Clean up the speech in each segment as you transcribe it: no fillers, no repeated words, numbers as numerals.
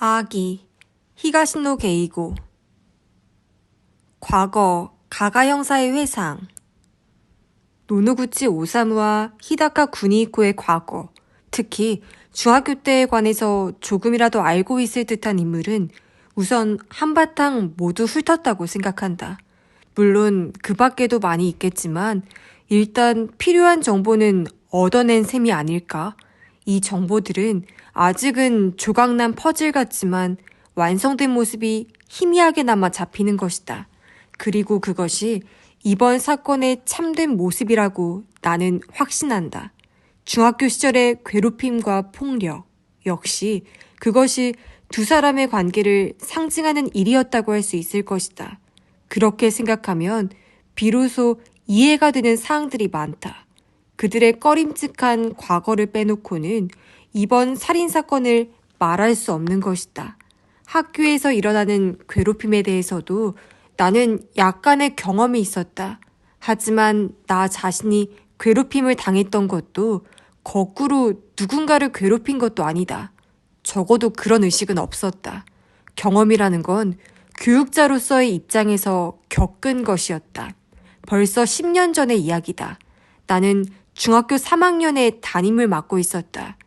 아기, 히가시노 게이고. 과거, 가가 형사의 회상. 노노구치 오사무와 히다카 구니히코의 과거, 특히 중학교 때에 관해서 조금이라도 알고 있을 듯한 인물은 우선 한바탕 모두 훑었다고 생각한다. 물론 그 밖에도 많이 있겠지만 일단 필요한 정보는 얻어낸 셈이 아닐까? 이 정보들은 아직은 조각난 퍼즐 같지만 완성된 모습이 희미하게나마 잡히는 것이다. 그리고 그것이 이번 사건의 참된 모습이라고 나는 확신한다. 중학교 시절의 괴롭힘과 폭력, 역시 그것이 두 사람의 관계를 상징하는 일이었다고 할 수 있을 것이다. 그렇게 생각하면 비로소 이해가 되는 사항들이 많다. 그들의 꺼림칙한 과거를 빼놓고는 이번 살인사건을 말할 수 없는 것이다. 학교에서 일어나는 괴롭힘에 대해서도 나는 약간의 경험이 있었다. 하지만 나 자신이 괴롭힘을 당했던 것도 거꾸로 누군가를 괴롭힌 것도 아니다. 적어도 그런 의식은 없었다. 경험이라는 건 교육자로서의 입장에서 겪은 것이었다. 벌써 10년 전의 이야기다. 나는 중학교 3학년에 담임을 맡고 있었다.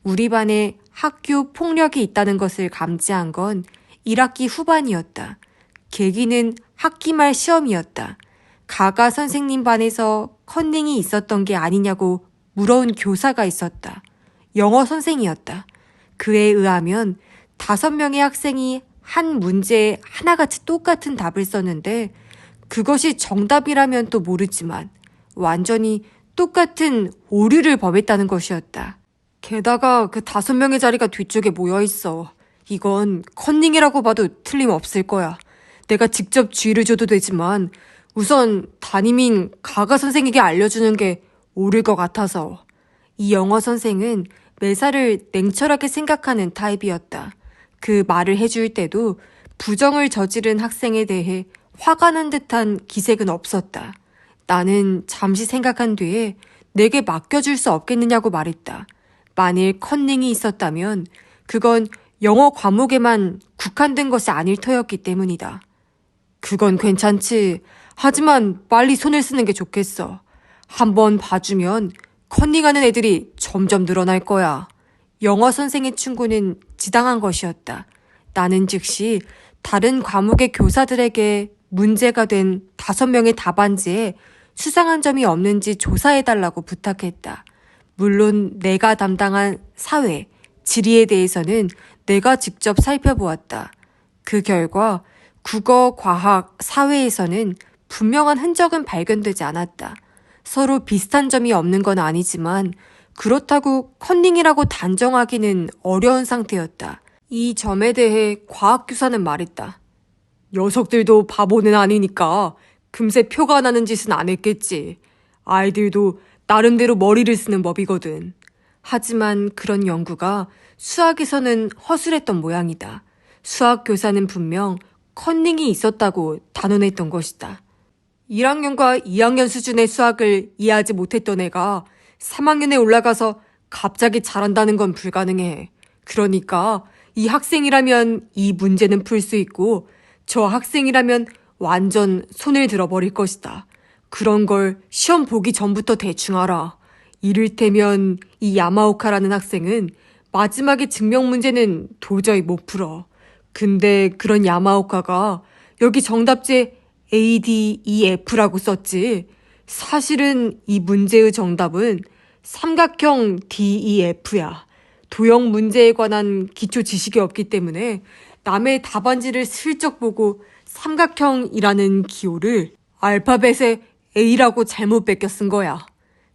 우리 반에 학교 폭력이 있다는 것을 감지한 건 1학기 후반이었다. 계기는 학기 말 시험이었다. 가가 선생님 반에서 컨닝이 있었던 게 아니냐고 물어온 교사가 있었다. 영어 선생이었다. 그에 의하면 5명의 학생이 한 문제에 하나같이 똑같은 답을 썼는데 그것이 정답이라면 또 모르지만 완전히 똑같은 오류를 범했다는 것이었다. 게다가 그 5명의 자리가 뒤쪽에 모여있어. 이건 컨닝이라고 봐도 틀림없을 거야. 내가 직접 주의를 줘도 되지만 우선 담임인 가가 선생에게 알려주는 게 옳을 것 같아서. 이 영어 선생은 매사를 냉철하게 생각하는 타입이었다. 그 말을 해줄 때도 부정을 저지른 학생에 대해 화가 난 듯한 기색은 없었다. 나는 잠시 생각한 뒤에 내게 맡겨줄 수 없겠느냐고 말했다. 만일 컨닝이 있었다면 그건 영어 과목에만 국한된 것이 아닐 터였기 때문이다. 그건 괜찮지. 하지만 빨리 손을 쓰는 게 좋겠어. 한번 봐주면 컨닝하는 애들이 점점 늘어날 거야. 영어 선생의 충고는 지당한 것이었다. 나는 즉시 다른 과목의 교사들에게 문제가 된 5명의 답안지에 수상한 점이 없는지 조사해달라고 부탁했다. 물론 내가 담당한 사회, 지리에 대해서는 내가 직접 살펴보았다. 그 결과 국어, 과학, 사회에서는 분명한 흔적은 발견되지 않았다. 서로 비슷한 점이 없는 건 아니지만 그렇다고 컨닝이라고 단정하기는 어려운 상태였다. 이 점에 대해 과학교사는 말했다. 녀석들도 바보는 아니니까 금세 표가 나는 짓은 안 했겠지. 아이들도 나름대로 머리를 쓰는 법이거든. 하지만 그런 연구가 수학에서는 허술했던 모양이다. 수학교사는 분명 컨닝이 있었다고 단언했던 것이다. 1학년과 2학년 수준의 수학을 이해하지 못했던 애가 3학년에 올라가서 갑자기 잘한다는 건 불가능해. 그러니까 이 학생이라면 이 문제는 풀 수 있고 저 학생이라면 완전 손을 들어버릴 것이다. 그런 걸 시험 보기 전부터 대충 알아. 이를테면 이 야마오카라는 학생은 마지막에 증명 문제는 도저히 못 풀어. 근데 그런 야마오카가 여기 정답지에 ADEF라고 썼지. 사실은 이 문제의 정답은 삼각형 DEF야. 도형 문제에 관한 기초 지식이 없기 때문에 남의 답안지를 슬쩍 보고 삼각형이라는 기호를 알파벳에 A라고 잘못 베껴 쓴 거야.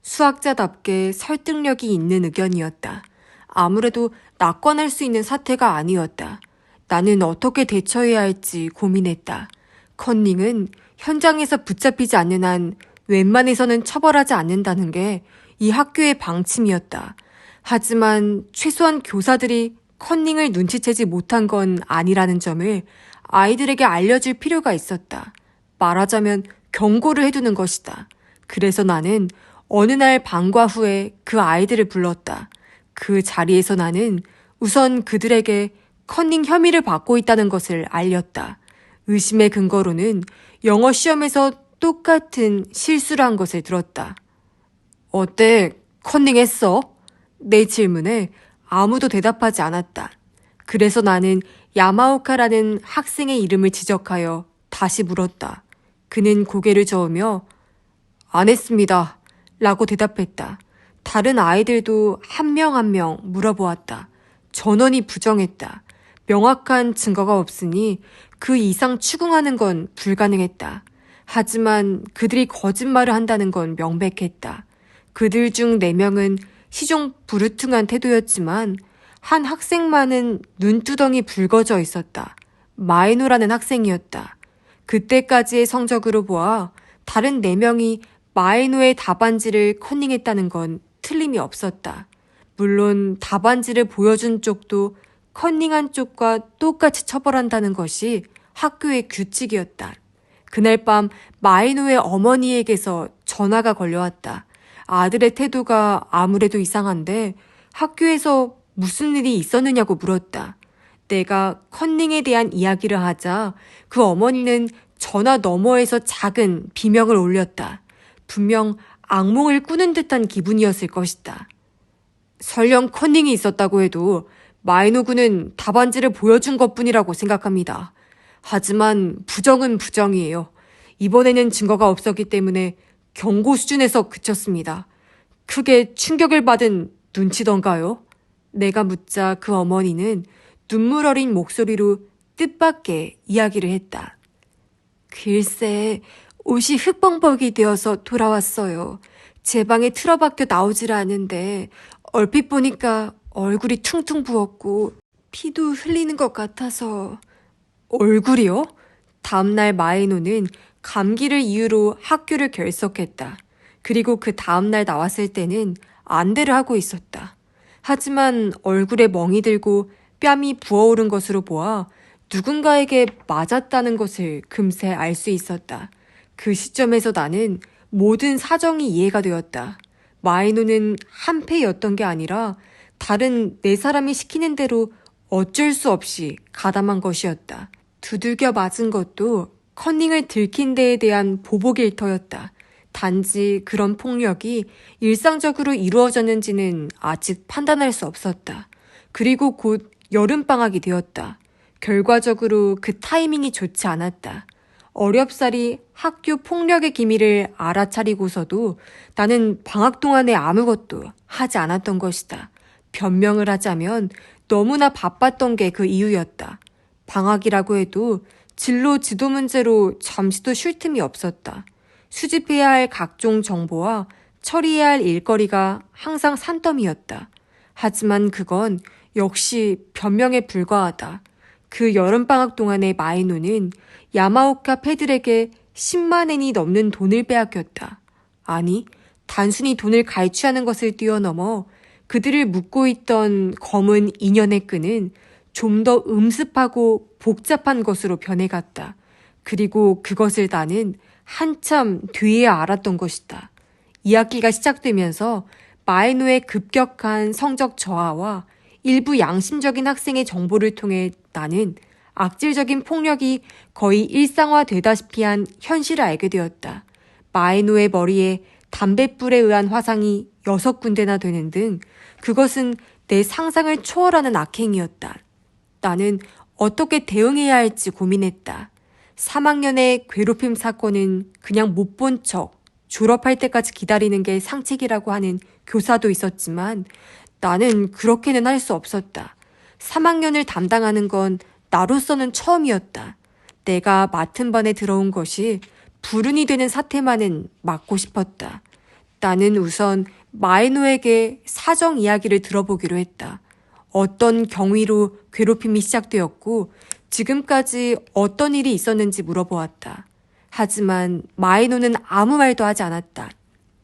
수학자답게 설득력이 있는 의견이었다. 아무래도 낙관할 수 있는 사태가 아니었다. 나는 어떻게 대처해야 할지 고민했다. 컨닝은 현장에서 붙잡히지 않는 한 웬만해서는 처벌하지 않는다는 게 이 학교의 방침이었다. 하지만 최소한 교사들이 컨닝을 눈치채지 못한 건 아니라는 점을 아이들에게 알려줄 필요가 있었다. 말하자면 경고를 해두는 것이다. 그래서 나는 어느 날 방과 후에 그 아이들을 불렀다. 그 자리에서 나는 우선 그들에게 커닝 혐의를 받고 있다는 것을 알렸다. 의심의 근거로는 영어 시험에서 똑같은 실수를 한 것을 들었다. 어때? 컨닝했어? 내 질문에 아무도 대답하지 않았다. 그래서 나는 야마오카라는 학생의 이름을 지적하여 다시 물었다. 그는 고개를 저으며 안 했습니다. 라고 대답했다. 다른 아이들도 한 명 한 명 물어보았다. 전원이 부정했다. 명확한 증거가 없으니 그 이상 추궁하는 건 불가능했다. 하지만 그들이 거짓말을 한다는 건 명백했다. 그들 중 4명은 시종부르퉁한 태도였지만 한 학생만은 눈두덩이 붉어져 있었다. 마이노라는 학생이었다. 그때까지의 성적으로 보아 다른 4명이 마이노의 답안지를 컨닝했다는 건 틀림이 없었다. 물론 답안지를 보여준 쪽도 컨닝한 쪽과 똑같이 처벌한다는 것이 학교의 규칙이었다. 그날 밤 마이노의 어머니에게서 전화가 걸려왔다. 아들의 태도가 아무래도 이상한데 학교에서 무슨 일이 있었느냐고 물었다. 내가 컨닝에 대한 이야기를 하자 그 어머니는 전화 너머에서 작은 비명을 올렸다. 분명 악몽을 꾸는 듯한 기분이었을 것이다. 설령 컨닝이 있었다고 해도 마이노 군은 답안지를 보여준 것뿐이라고 생각합니다. 하지만 부정은 부정이에요. 이번에는 증거가 없었기 때문에 경고 수준에서 그쳤습니다. 크게 충격을 받은 눈치던가요? 내가 묻자 그 어머니는 눈물 어린 목소리로 뜻밖의 이야기를 했다. 글쎄, 옷이 흙범벅이 되어서 돌아왔어요. 제 방에 틀어박혀 나오질 않은데 얼핏 보니까 얼굴이 퉁퉁 부었고 피도 흘리는 것 같아서. 얼굴이요? 다음날 마에노는 감기를 이유로 학교를 결석했다. 그리고 그 다음날 나왔을 때는 안대를 하고 있었다. 하지만 얼굴에 멍이 들고 뺨이 부어오른 것으로 보아 누군가에게 맞았다는 것을 금세 알 수 있었다. 그 시점에서 나는 모든 사정이 이해가 되었다. 마에노는 한패였던 게 아니라 다른 4사람이 시키는 대로 어쩔 수 없이 가담한 것이었다. 두들겨 맞은 것도 컨닝을 들킨 데에 대한 보복 일터였다. 단지 그런 폭력이 일상적으로 이루어졌는지는 아직 판단할 수 없었다. 그리고 곧 여름방학이 되었다. 결과적으로 그 타이밍이 좋지 않았다. 어렵사리 학교 폭력의 기미를 알아차리고서도 나는 방학 동안에 아무것도 하지 않았던 것이다. 변명을 하자면 너무나 바빴던 게 그 이유였다. 방학이라고 해도 진로 지도 문제로 잠시도 쉴 틈이 없었다. 수집해야 할 각종 정보와 처리해야 할 일거리가 항상 산더미였다. 하지만 그건 역시 변명에 불과하다. 그 여름방학 동안의 마에노는 야마오카 패들에게 10만 엔이 넘는 돈을 빼앗겼다. 아니, 단순히 돈을 갈취하는 것을 뛰어넘어 그들을 묶고 있던 검은 인연의 끈은 좀 더 음습하고 복잡한 것으로 변해갔다. 그리고 그것을 나는 한참 뒤에야 알았던 것이다. 2학기가 시작되면서 마에노의 급격한 성적 저하와 일부 양심적인 학생의 정보를 통해 나는 악질적인 폭력이 거의 일상화되다시피 한 현실을 알게 되었다. 마에노의 머리에 담뱃불에 의한 화상이 6군데나 되는 등 그것은 내 상상을 초월하는 악행이었다. 나는 어떻게 대응해야 할지 고민했다. 3학년의 괴롭힘 사건은 그냥 못 본 척 졸업할 때까지 기다리는 게 상책이라고 하는 교사도 있었지만 나는 그렇게는 할 수 없었다. 3학년을 담당하는 건 나로서는 처음이었다. 내가 맡은 반에 들어온 것이 불운이 되는 사태만은 막고 싶었다. 나는 우선 마에노에게 사정 이야기를 들어보기로 했다. 어떤 경위로 괴롭힘이 시작되었고 지금까지 어떤 일이 있었는지 물어보았다. 하지만 마에노는 아무 말도 하지 않았다.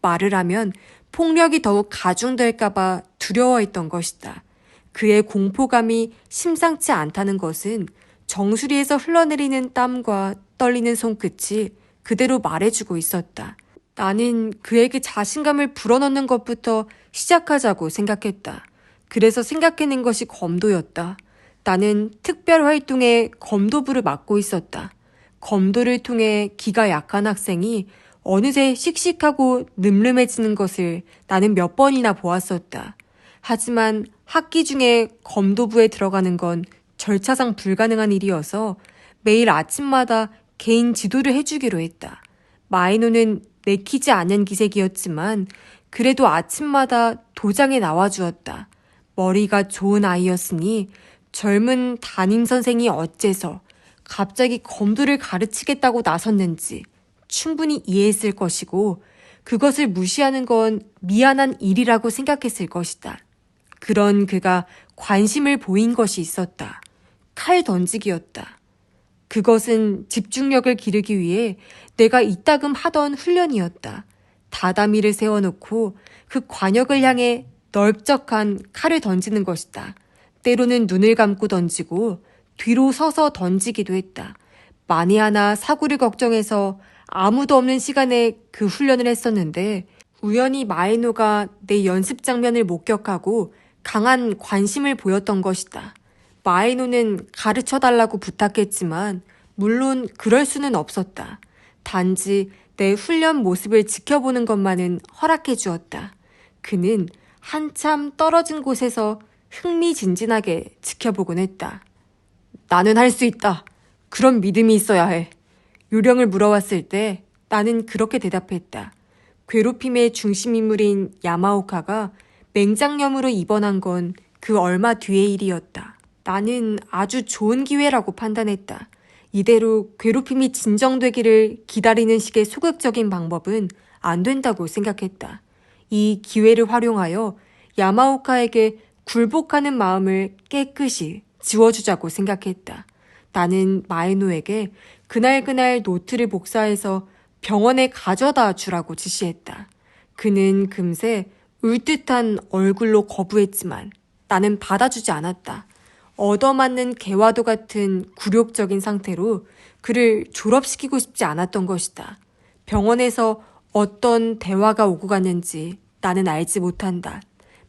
말을 하면 폭력이 더욱 가중될까봐 두려워했던 것이다. 그의 공포감이 심상치 않다는 것은 정수리에서 흘러내리는 땀과 떨리는 손끝이 그대로 말해주고 있었다. 나는 그에게 자신감을 불어넣는 것부터 시작하자고 생각했다. 그래서 생각해낸 것이 검도였다. 나는 특별 활동에 검도부를 맡고 있었다. 검도를 통해 기가 약한 학생이 어느새 씩씩하고 늠름해지는 것을 나는 몇 번이나 보았었다. 하지만 학기 중에 검도부에 들어가는 건 절차상 불가능한 일이어서 매일 아침마다 개인 지도를 해주기로 했다. 마이노는 내키지 않은 기색이었지만 그래도 아침마다 도장에 나와주었다. 머리가 좋은 아이였으니 젊은 담임선생이 어째서 갑자기 검도를 가르치겠다고 나섰는지 충분히 이해했을 것이고 그것을 무시하는 건 미안한 일이라고 생각했을 것이다. 그런 그가 관심을 보인 것이 있었다. 칼 던지기였다. 그것은 집중력을 기르기 위해 내가 이따금 하던 훈련이었다. 다다미를 세워놓고 그 관역을 향해 넓적한 칼을 던지는 것이다. 때로는 눈을 감고 던지고 뒤로 서서 던지기도 했다. 만에 하나 사고를 걱정해서 아무도 없는 시간에 그 훈련을 했었는데 우연히 마에노가 내 연습 장면을 목격하고 강한 관심을 보였던 것이다. 마에노는 가르쳐달라고 부탁했지만 물론 그럴 수는 없었다. 단지 내 훈련 모습을 지켜보는 것만은 허락해 주었다. 그는 한참 떨어진 곳에서 흥미진진하게 지켜보곤 했다. 나는 할 수 있다. 그런 믿음이 있어야 해. 요령을 물어왔을 때 나는 그렇게 대답했다. 괴롭힘의 중심 인물인 야마오카가 맹장염으로 입원한 건 그 얼마 뒤의 일이었다. 나는 아주 좋은 기회라고 판단했다. 이대로 괴롭힘이 진정되기를 기다리는 식의 소극적인 방법은 안 된다고 생각했다. 이 기회를 활용하여 야마오카에게 굴복하는 마음을 깨끗이 지워주자고 생각했다. 나는 마에노에게 그날 노트를 복사해서 병원에 가져다 주라고 지시했다. 그는 금세 울듯한 얼굴로 거부했지만 나는 받아주지 않았다. 얻어맞는 개와도 같은 굴욕적인 상태로 그를 졸업시키고 싶지 않았던 것이다. 병원에서 어떤 대화가 오고 갔는지 나는 알지 못한다.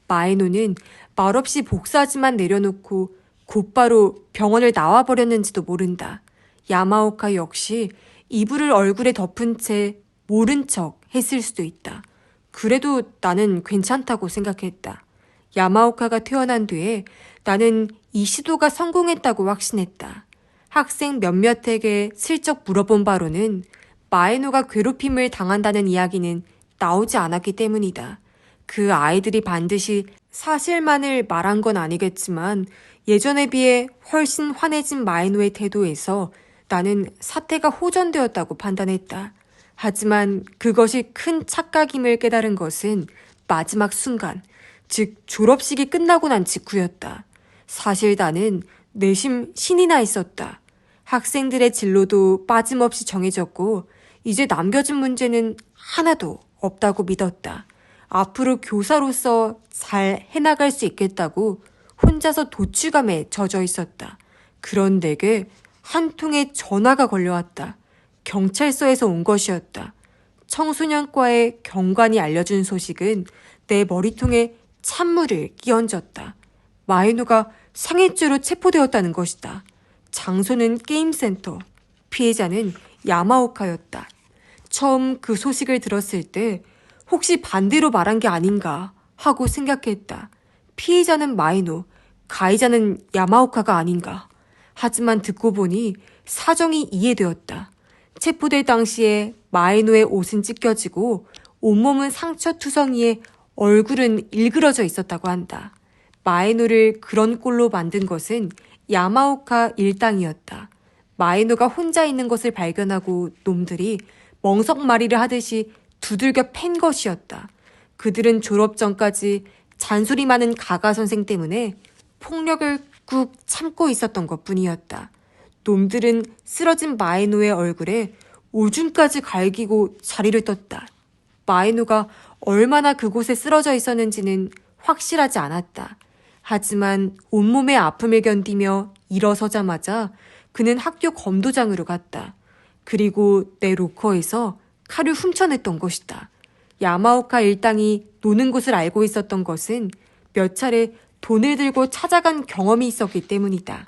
마에노는 말없이 복사지만 내려놓고 곧바로 병원을 나와버렸는지도 모른다. 야마오카 역시 이불을 얼굴에 덮은 채 모른 척 했을 수도 있다. 그래도 나는 괜찮다고 생각했다. 야마오카가 퇴원한 뒤에 나는 이 시도가 성공했다고 확신했다. 학생 몇몇에게 슬쩍 물어본 바로는 마에노가 괴롭힘을 당한다는 이야기는 나오지 않았기 때문이다. 그 아이들이 반드시 사실만을 말한 건 아니겠지만 예전에 비해 훨씬 환해진 마에노의 태도에서 나는 사태가 호전되었다고 판단했다. 하지만 그것이 큰 착각임을 깨달은 것은 마지막 순간, 즉 졸업식이 끝나고 난 직후였다. 사실 나는 내심 신이 나 있었다. 학생들의 진로도 빠짐없이 정해졌고 이제 남겨진 문제는 하나도 없다고 믿었다. 앞으로 교사로서 잘 해나갈 수 있겠다고 혼자서 도취감에 젖어 있었다. 그런 내게 한 통의 전화가 걸려왔다. 경찰서에서 온 것이었다. 청소년과의 경관이 알려준 소식은 내 머리통에 찬물을 끼얹었다. 마에노가 상해죄로 체포되었다는 것이다. 장소는 게임센터, 피해자는 야마오카였다. 처음 그 소식을 들었을 때 혹시 반대로 말한 게 아닌가 하고 생각했다. 피해자는 마에노, 가해자는 야마오카가 아닌가. 하지만 듣고 보니 사정이 이해되었다. 체포될 당시에 마에노의 옷은 찢겨지고 온몸은 상처투성이에 얼굴은 일그러져 있었다고 한다. 마에노를 그런 꼴로 만든 것은 야마오카 일당이었다. 마에노가 혼자 있는 것을 발견하고 놈들이 멍석말이를 하듯이 두들겨 팬 것이었다. 그들은 졸업 전까지 잔소리 많은 가가 선생 때문에 폭력을 꾹 참고 있었던 것뿐이었다. 놈들은 쓰러진 마에노의 얼굴에 오줌까지 갈기고 자리를 떴다. 마에노가 얼마나 그곳에 쓰러져 있었는지는 확실하지 않았다. 하지만 온몸의 아픔을 견디며 일어서자마자 그는 학교 검도장으로 갔다. 그리고 내 로커에서 칼을 훔쳐냈던 것이다. 야마오카 일당이 노는 곳을 알고 있었던 것은 몇 차례 돈을 들고 찾아간 경험이 있었기 때문이다.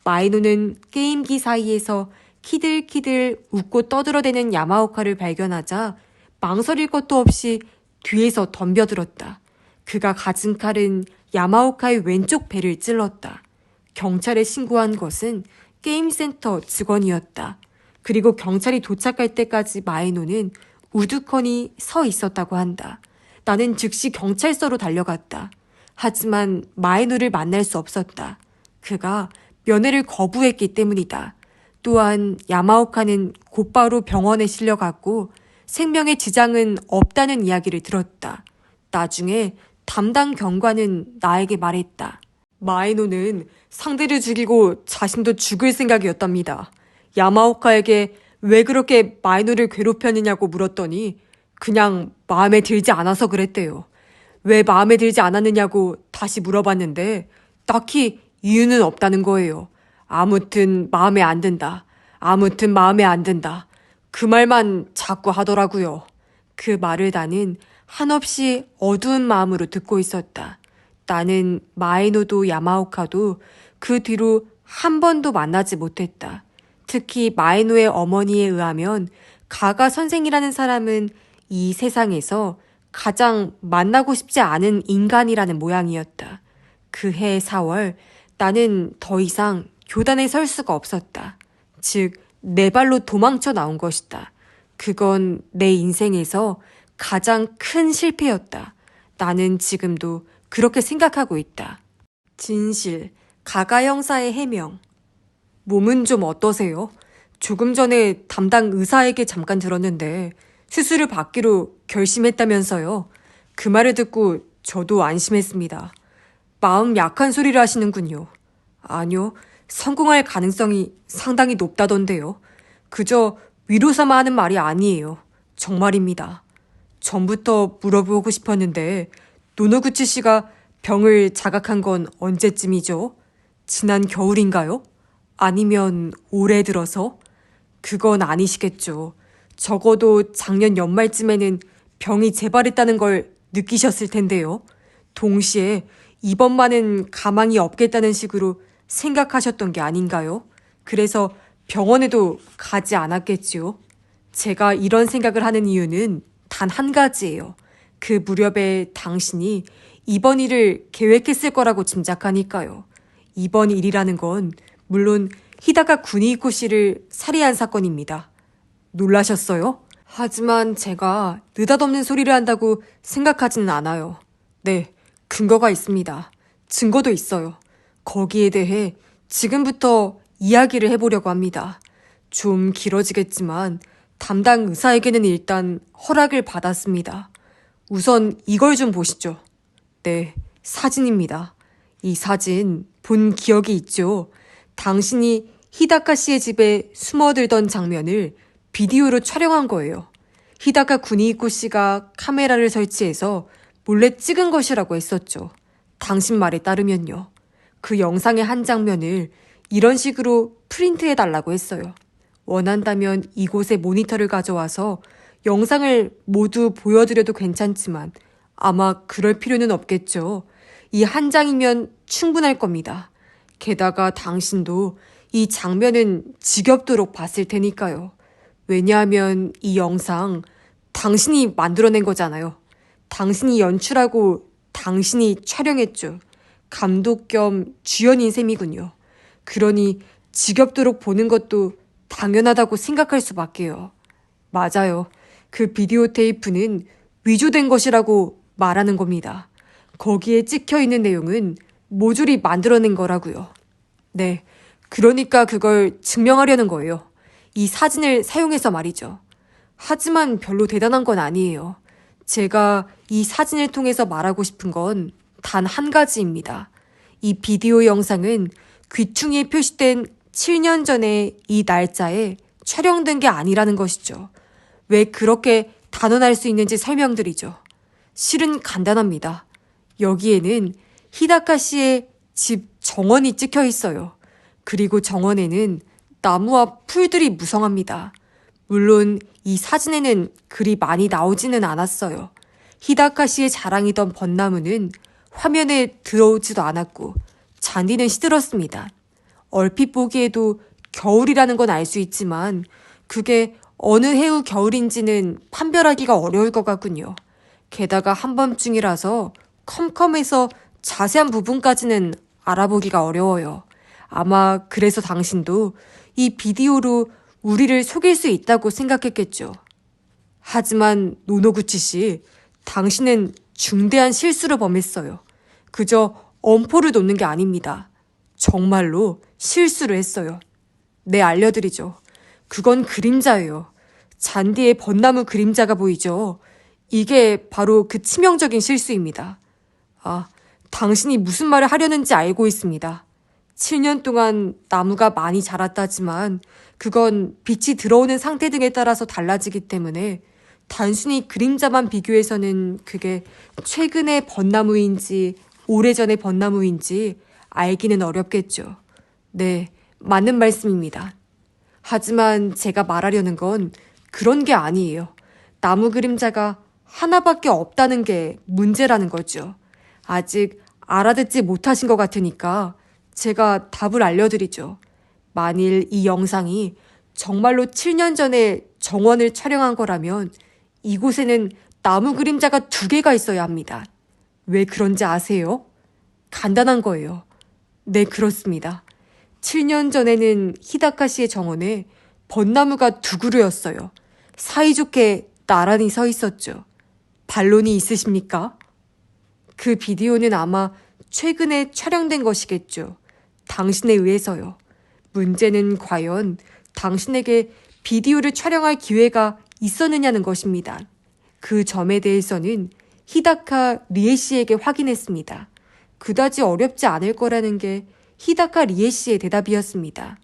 마이노는 게임기 사이에서 키들키들 웃고 떠들어대는 야마오카를 발견하자 망설일 것도 없이 뒤에서 덤벼들었다. 그가 가진 칼은 야마오카의 왼쪽 배를 찔렀다. 경찰에 신고한 것은 게임센터 직원이었다. 그리고 경찰이 도착할 때까지 마이노는 우두커니 서 있었다고 한다. 나는 즉시 경찰서로 달려갔다. 하지만 마이노를 만날 수 없었다. 그가 면회를 거부했기 때문이다. 또한 야마오카는 곧바로 병원에 실려갔고 생명에 지장은 없다는 이야기를 들었다. 나중에 담당 경관은 나에게 말했다. 마이노는 상대를 죽이고 자신도 죽을 생각이었답니다. 야마오카에게 왜 그렇게 마이노를 괴롭혔느냐고 물었더니 그냥 마음에 들지 않아서 그랬대요. 왜 마음에 들지 않았느냐고 다시 물어봤는데 딱히 이유는 없다는 거예요. 아무튼 마음에 안 든다. 아무튼 마음에 안 든다. 그 말만 자꾸 하더라고요. 그 말을 나는 한없이 어두운 마음으로 듣고 있었다. 나는 마에노도 야마오카도 그 뒤로 한 번도 만나지 못했다. 특히 마에노의 어머니에 의하면 가가 선생이라는 사람은 이 세상에서 가장 만나고 싶지 않은 인간이라는 모양이었다. 그해 4월 나는 더 이상 교단에 설 수가 없었다. 즉, 내 발로 도망쳐 나온 것이다. 그건 내 인생에서 가장 큰 실패였다. 나는 지금도 그렇게 생각하고 있다. 진실, 가가 형사의 해명. 몸은 좀 어떠세요? 조금 전에 담당 의사에게 잠깐 들었는데 수술을 받기로 결심했다면서요. 그 말을 듣고 저도 안심했습니다. 마음 약한 소리를 하시는군요. 아니요, 성공할 가능성이 상당히 높다던데요. 그저 위로 삼아 하는 말이 아니에요. 정말입니다. 전부터 물어보고 싶었는데 노노구치 씨가 병을 자각한 건 언제쯤이죠? 지난 겨울인가요? 아니면 올해 들어서? 그건 아니시겠죠. 적어도 작년 연말쯤에는 병이 재발했다는 걸 느끼셨을 텐데요. 동시에 이번만은 가망이 없겠다는 식으로 생각하셨던 게 아닌가요? 그래서 병원에도 가지 않았겠지요. 제가 이런 생각을 하는 이유는 단 한 가지예요. 그 무렵에 당신이 이번 일을 계획했을 거라고 짐작하니까요. 이번 일이라는 건 물론 히다카 구니이코 씨를 살해한 사건입니다. 놀라셨어요? 하지만 제가 느닷없는 소리를 한다고 생각하지는 않아요. 네, 근거가 있습니다. 증거도 있어요. 거기에 대해 지금부터 이야기를 해보려고 합니다. 좀 길어지겠지만 담당 의사에게는 일단 허락을 받았습니다. 우선 이걸 좀 보시죠. 네, 사진입니다. 이 사진 본 기억이 있죠? 당신이 히다카 씨의 집에 숨어들던 장면을 비디오로 촬영한 거예요. 히다카 구니이코 씨가 카메라를 설치해서 몰래 찍은 것이라고 했었죠. 당신 말에 따르면요. 그 영상의 한 장면을 이런 식으로 프린트해달라고 했어요. 원한다면 이곳에 모니터를 가져와서 영상을 모두 보여드려도 괜찮지만 아마 그럴 필요는 없겠죠. 이 한 장이면 충분할 겁니다. 게다가 당신도 이 장면은 지겹도록 봤을 테니까요. 왜냐하면 이 영상 당신이 만들어낸 거잖아요. 당신이 연출하고 당신이 촬영했죠. 감독 겸 주연인 셈이군요. 그러니 지겹도록 보는 것도 당연하다고 생각할 수밖에요. 맞아요. 그 비디오 테이프는 위조된 것이라고 말하는 겁니다. 거기에 찍혀 있는 내용은 모조리 만들어낸 거라고요. 네, 그러니까 그걸 증명하려는 거예요. 이 사진을 사용해서 말이죠. 하지만 별로 대단한 건 아니에요. 제가 이 사진을 통해서 말하고 싶은 건 단 한 가지입니다. 이 비디오 영상은 귀퉁이에 표시된 7년 전에 이 날짜에 촬영된 게 아니라는 것이죠. 왜 그렇게 단언할 수 있는지 설명드리죠. 실은 간단합니다. 여기에는 히다카 씨의 집 정원이 찍혀 있어요. 그리고 정원에는 나무와 풀들이 무성합니다. 물론 이 사진에는 그리 많이 나오지는 않았어요. 히다카 씨의 자랑이던 벚나무는 화면에 들어오지도 않았고 잔디는 시들었습니다. 얼핏 보기에도 겨울이라는 건 알 수 있지만 그게 어느 해우 겨울인지는 판별하기가 어려울 것 같군요. 게다가 한밤중이라서 컴컴해서 자세한 부분까지는 알아보기가 어려워요. 아마 그래서 당신도 이 비디오로 우리를 속일 수 있다고 생각했겠죠. 하지만 노노구치 씨, 당신은 중대한 실수를 범했어요. 그저 엄포를 놓는 게 아닙니다. 정말로 실수를 했어요. 네, 알려드리죠. 그건 그림자예요. 잔디에 벚나무 그림자가 보이죠. 이게 바로 그 치명적인 실수입니다. 아, 당신이 무슨 말을 하려는지 알고 있습니다. 7년 동안 나무가 많이 자랐다지만 그건 빛이 들어오는 상태 등에 따라서 달라지기 때문에 단순히 그림자만 비교해서는 그게 최근의 벚나무인지 오래전의 벚나무인지 알기는 어렵겠죠. 네, 맞는 말씀입니다. 하지만 제가 말하려는 건 그런 게 아니에요. 나무 그림자가 하나밖에 없다는 게 문제라는 거죠. 아직 알아듣지 못하신 것 같으니까 제가 답을 알려드리죠. 만일 이 영상이 정말로 7년 전에 정원을 촬영한 거라면 이곳에는 나무 그림자가 2개가 있어야 합니다. 왜 그런지 아세요? 간단한 거예요. 네, 그렇습니다. 7년 전에는 히다카시의 정원에 벚나무가 2그루였어요. 사이좋게 나란히 서 있었죠. 반론이 있으십니까? 그 비디오는 아마 최근에 촬영된 것이겠죠. 당신에 의해서요. 문제는 과연 당신에게 비디오를 촬영할 기회가 있었느냐는 것입니다. 그 점에 대해서는 히다카 리에 씨에게 확인했습니다. 그다지 어렵지 않을 거라는 게 히다카 리에 씨의 대답이었습니다.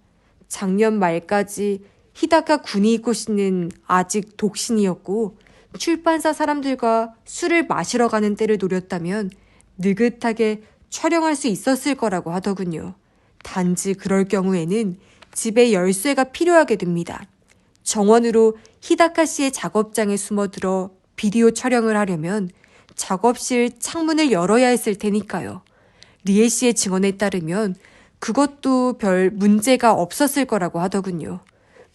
작년 말까지 히다카 구니이코 씨는 아직 독신이었고 출판사 사람들과 술을 마시러 가는 때를 노렸다면 느긋하게 촬영할 수 있었을 거라고 하더군요. 단지 그럴 경우에는 집에 열쇠가 필요하게 됩니다. 정원으로 히다카 씨의 작업장에 숨어들어 비디오 촬영을 하려면 작업실 창문을 열어야 했을 테니까요. 리에 씨의 증언에 따르면 그것도 별 문제가 없었을 거라고 하더군요.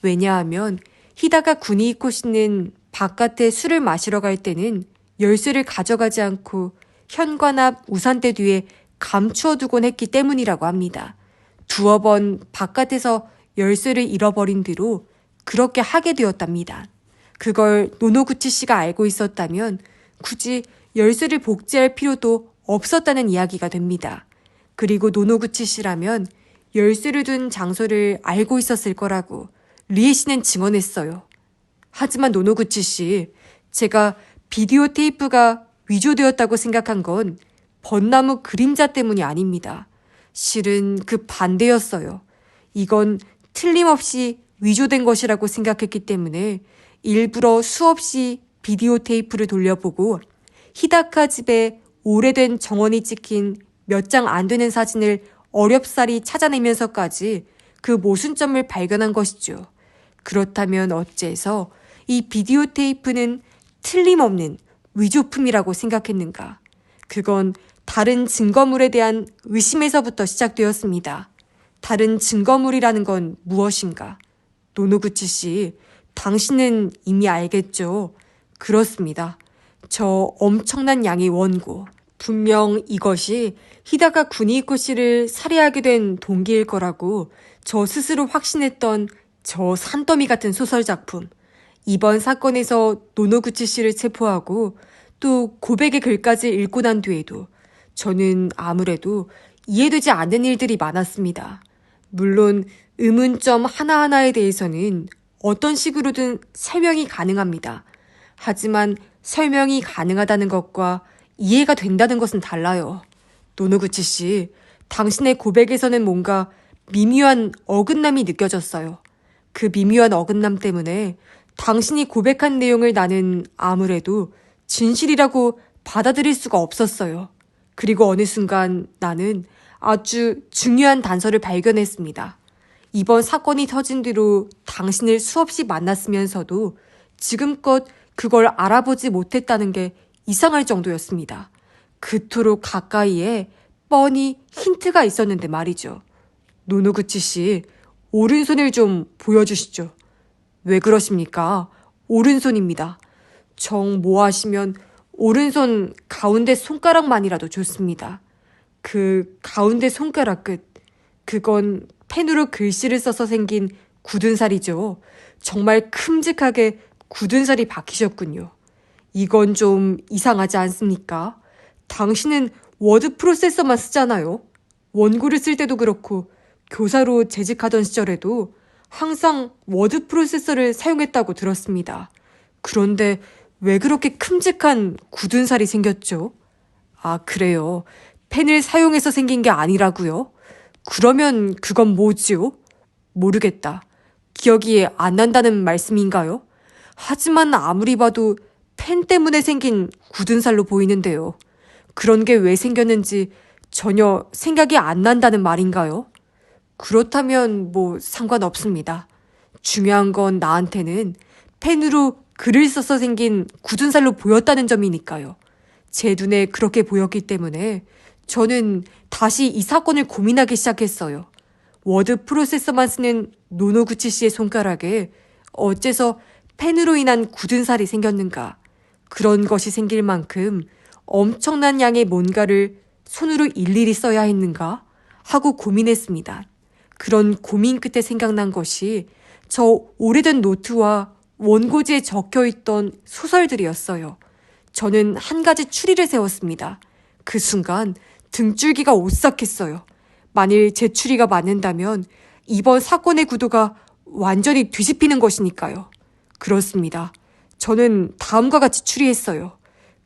왜냐하면 히다카 구니이코 씨는 바깥에 술을 마시러 갈 때는 열쇠를 가져가지 않고 현관 앞 우산대 뒤에 감추어 두곤 했기 때문이라고 합니다. 2번 바깥에서 열쇠를 잃어버린 뒤로 그렇게 하게 되었답니다. 그걸 노노구치 씨가 알고 있었다면 굳이 열쇠를 복제할 필요도 없었다는 이야기가 됩니다. 그리고 노노구치 씨라면 열쇠를 둔 장소를 알고 있었을 거라고 리에 씨는 증언했어요. 하지만 노노구치 씨, 제가 비디오 테이프가 위조되었다고 생각한 건 벚나무 그림자 때문이 아닙니다. 실은 그 반대였어요. 이건 틀림없이 위조된 것이라고 생각했기 때문에 일부러 수없이 비디오 테이프를 돌려보고 히다카 집에 오래된 정원이 찍힌 몇 장 안 되는 사진을 어렵사리 찾아내면서까지 그 모순점을 발견한 것이죠. 그렇다면 어째서 이 비디오 테이프는 틀림없는 위조품이라고 생각했는가? 그건 다른 증거물에 대한 의심에서부터 시작되었습니다. 다른 증거물이라는 건 무엇인가? 노노구치 씨, 당신은 이미 알겠죠? 그렇습니다. 저 엄청난 양의 원고. 분명 이것이 히다카 구니이코 씨를 살해하게 된 동기일 거라고 저 스스로 확신했던 저 산더미 같은 소설 작품. 이번 사건에서 노노구치 씨를 체포하고 또 고백의 글까지 읽고 난 뒤에도 저는 아무래도 이해되지 않는 일들이 많았습니다. 물론 의문점 하나하나에 대해서는 어떤 식으로든 설명이 가능합니다. 하지만 설명이 가능하다는 것과 이해가 된다는 것은 달라요. 노노구치 씨, 당신의 고백에서는 뭔가 미묘한 어긋남이 느껴졌어요. 그 미묘한 어긋남 때문에 당신이 고백한 내용을 나는 아무래도 진실이라고 받아들일 수가 없었어요. 그리고 어느 순간 나는 아주 중요한 단서를 발견했습니다. 이번 사건이 터진 뒤로 당신을 수없이 만났으면서도 지금껏 그걸 알아보지 못했다는 게 이상할 정도였습니다. 그토록 가까이에 뻔히 힌트가 있었는데 말이죠. 노노구치 씨, 오른손을 좀 보여주시죠. 왜 그러십니까? 오른손입니다. 정 모하시면 오른손 가운데 손가락만이라도 좋습니다. 그 가운데 손가락 끝, 그건 펜으로 글씨를 써서 생긴 굳은 살이죠. 정말 큼직하게 굳은 살이 박히셨군요. 이건 좀 이상하지 않습니까? 당신은 워드 프로세서만 쓰잖아요. 원고를 쓸 때도 그렇고 교사로 재직하던 시절에도 항상 워드 프로세서를 사용했다고 들었습니다. 그런데 왜 그렇게 큼직한 굳은 살이 생겼죠? 아, 그래요. 펜을 사용해서 생긴 게 아니라고요? 그러면 그건 뭐지요? 모르겠다. 기억이 안 난다는 말씀인가요? 하지만 아무리 봐도 펜 때문에 생긴 굳은 살로 보이는데요. 그런 게 왜 생겼는지 전혀 생각이 안 난다는 말인가요? 그렇다면 뭐 상관없습니다. 중요한 건 나한테는 펜으로 글을 써서 생긴 굳은 살로 보였다는 점이니까요. 제 눈에 그렇게 보였기 때문에 저는 다시 이 사건을 고민하기 시작했어요. 워드 프로세서만 쓰는 노노구치 씨의 손가락에 어째서 펜으로 인한 굳은 살이 생겼는가. 그런 것이 생길 만큼 엄청난 양의 뭔가를 손으로 일일이 써야 했는가 하고 고민했습니다. 그런 고민 끝에 생각난 것이 저 오래된 노트와 원고지에 적혀있던 소설들이었어요. 저는 한 가지 추리를 세웠습니다. 그 순간 등줄기가 오싹했어요. 만일 제 추리가 맞는다면 이번 사건의 구도가 완전히 뒤집히는 것이니까요. 그렇습니다. 저는 다음과 같이 추리했어요.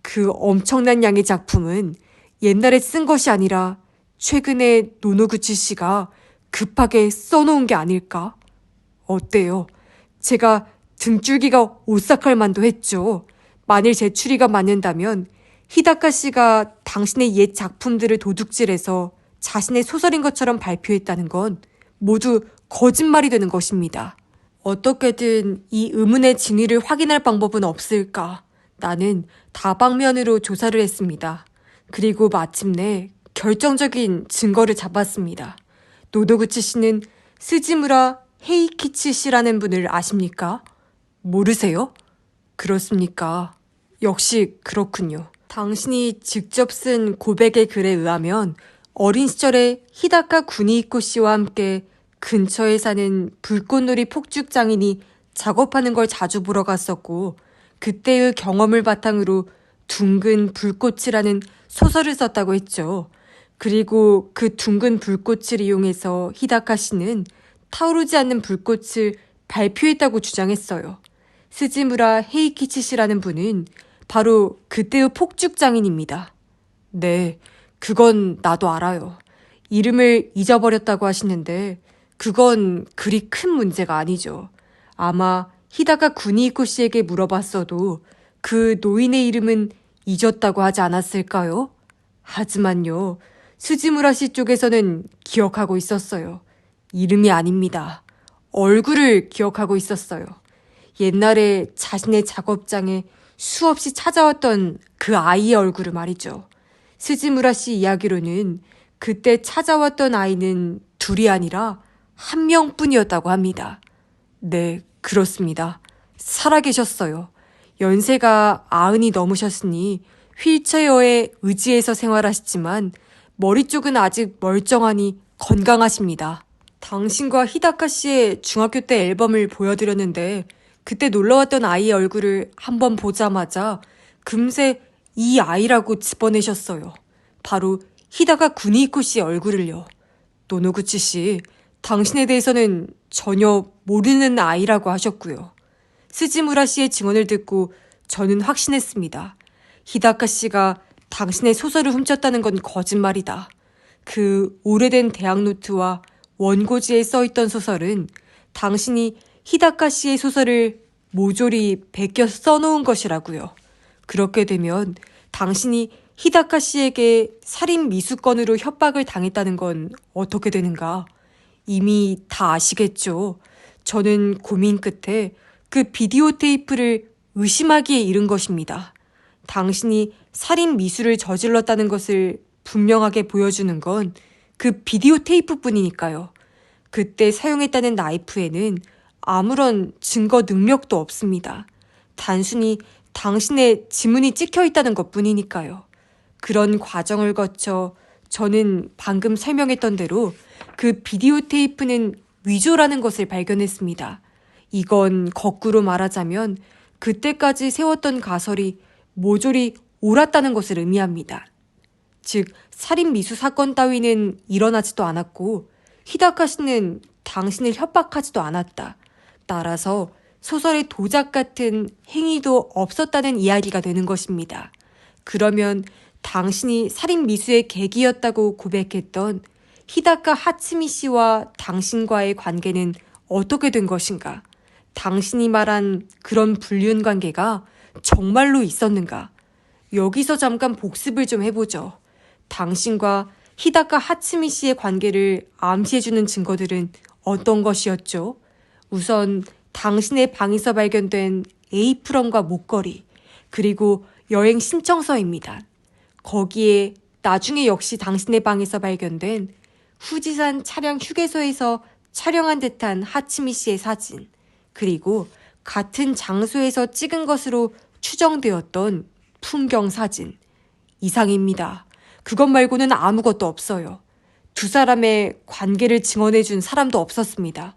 그 엄청난 양의 작품은 옛날에 쓴 것이 아니라 최근에 노노구치 씨가 급하게 써놓은 게 아닐까? 어때요? 제가 등줄기가 오싹할 만도 했죠. 만일 제 추리가 맞는다면 히다카 씨가 당신의 옛 작품들을 도둑질해서 자신의 소설인 것처럼 발표했다는 건 모두 거짓말이 되는 것입니다. 어떻게든 이 의문의 진위를 확인할 방법은 없을까? 나는 다방면으로 조사를 했습니다. 그리고 마침내 결정적인 증거를 잡았습니다. 노도구치 씨는 스지무라 헤이키치 씨라는 분을 아십니까? 모르세요? 그렇습니까? 역시 그렇군요. 당신이 직접 쓴 고백의 글에 의하면 어린 시절에 히다카 구니이코 씨와 함께 근처에 사는 불꽃놀이 폭죽 장인이 작업하는 걸 자주 보러 갔었고 그때의 경험을 바탕으로 둥근 불꽃이라는 소설을 썼다고 했죠. 그리고 그 둥근 불꽃을 이용해서 히다카 씨는 타오르지 않는 불꽃을 발표했다고 주장했어요. 스지무라 헤이키치 씨라는 분은 바로 그때의 폭죽 장인입니다. 네, 그건 나도 알아요. 이름을 잊어버렸다고 하시는데 그건 그리 큰 문제가 아니죠. 아마 히다카 구니이코 씨에게 물어봤어도 그 노인의 이름은 잊었다고 하지 않았을까요? 하지만요, 스지무라 씨 쪽에서는 기억하고 있었어요. 이름이 아닙니다. 얼굴을 기억하고 있었어요. 옛날에 자신의 작업장에 수없이 찾아왔던 그 아이의 얼굴을 말이죠. 스지무라 씨 이야기로는 그때 찾아왔던 아이는 둘이 아니라 한 명뿐이었다고 합니다. 네, 그렇습니다. 살아계셨어요. 연세가 90이 넘으셨으니 휠체어에 의지해서 생활하시지만 머리 쪽은 아직 멀쩡하니 건강하십니다. 당신과 히다카 씨의 중학교 때 앨범을 보여드렸는데 그때 놀러왔던 아이의 얼굴을 한번 보자마자 금세 이 아이라고 집어내셨어요. 바로 히다카 구니이코 씨의 얼굴을요. 노노구치 씨, 당신에 대해서는 전혀 모르는 아이라고 하셨고요. 스지무라 씨의 증언을 듣고 저는 확신했습니다. 히다카 씨가 당신의 소설을 훔쳤다는 건 거짓말이다. 그 오래된 대학 노트와 원고지에 써있던 소설은 당신이 히다카 씨의 소설을 모조리 베껴 써놓은 것이라고요. 그렇게 되면 당신이 히다카 씨에게 살인 미수건으로 협박을 당했다는 건 어떻게 되는가? 이미 다 아시겠죠. 저는 고민 끝에 그 비디오 테이프를 의심하기에 이른 것입니다. 당신이 살인 미수를 저질렀다는 것을 분명하게 보여주는 건 그 비디오 테이프뿐이니까요. 그때 사용했다는 나이프에는 아무런 증거 능력도 없습니다. 단순히 당신의 지문이 찍혀 있다는 것뿐이니까요. 그런 과정을 거쳐 저는 방금 설명했던 대로 그 비디오 테이프는 위조라는 것을 발견했습니다. 이건 거꾸로 말하자면 그때까지 세웠던 가설이 모조리 옳았다는 것을 의미합니다. 즉, 살인 미수 사건 따위는 일어나지도 않았고 히다카 씨는 당신을 협박하지도 않았다. 따라서 소설의 도작 같은 행위도 없었다는 이야기가 되는 것입니다. 그러면 당신이 살인 미수의 계기였다고 고백했던 히다카 하츠미 씨와 당신과의 관계는 어떻게 된 것인가? 당신이 말한 그런 불륜 관계가 정말로 있었는가? 여기서 잠깐 복습을 좀 해보죠. 당신과 히다카 하츠미 씨의 관계를 암시해주는 증거들은 어떤 것이었죠? 우선 당신의 방에서 발견된 에이프런과 목걸이, 그리고 여행 신청서입니다. 거기에 나중에 역시 당신의 방에서 발견된 후지산 차량 휴게소에서 촬영한 듯한 하츠미 씨의 사진, 그리고 같은 장소에서 찍은 것으로 추정되었던 풍경 사진. 이상입니다. 그것 말고는 아무것도 없어요. 두 사람의 관계를 증언해준 사람도 없었습니다.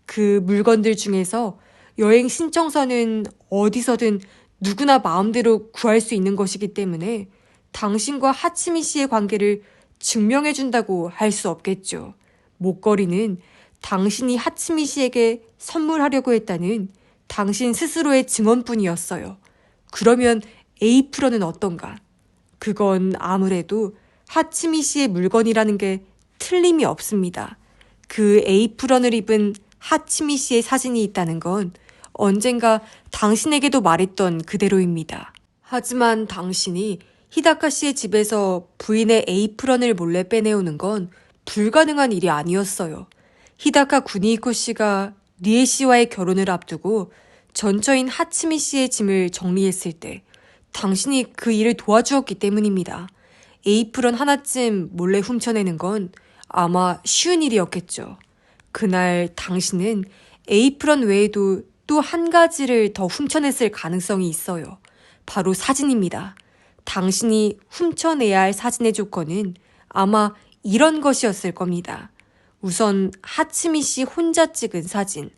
그 물건들 중에서 여행 신청서는 어디서든 누구나 마음대로 구할 수 있는 것이기 때문에 당신과 하츠미 씨의 관계를 증명해준다고 할 수 없겠죠. 목걸이는 당신이 하츠미 씨에게 선물하려고 했다는 당신 스스로의 증언뿐이었어요. 그러면 에이프런은 어떤가? 그건 아무래도 하츠미 씨의 물건이라는 게 틀림이 없습니다. 그 에이프런을 입은 하츠미 씨의 사진이 있다는 건 언젠가 당신에게도 말했던 그대로입니다. 하지만 당신이 히다카 씨의 집에서 부인의 에이프런을 몰래 빼내오는 건 불가능한 일이 아니었어요. 히다카 구니히코 씨가 리에 씨와의 결혼을 앞두고 전처인 하츠미 씨의 짐을 정리했을 때 당신이 그 일을 도와주었기 때문입니다. 에이프런 하나쯤 몰래 훔쳐내는 건 아마 쉬운 일이었겠죠. 그날 당신은 에이프런 외에도 또 한 가지를 더 훔쳐냈을 가능성이 있어요. 바로 사진입니다. 당신이 훔쳐내야 할 사진의 조건은 아마 이런 것이었을 겁니다. 우선 하츠미 씨 혼자 찍은 사진,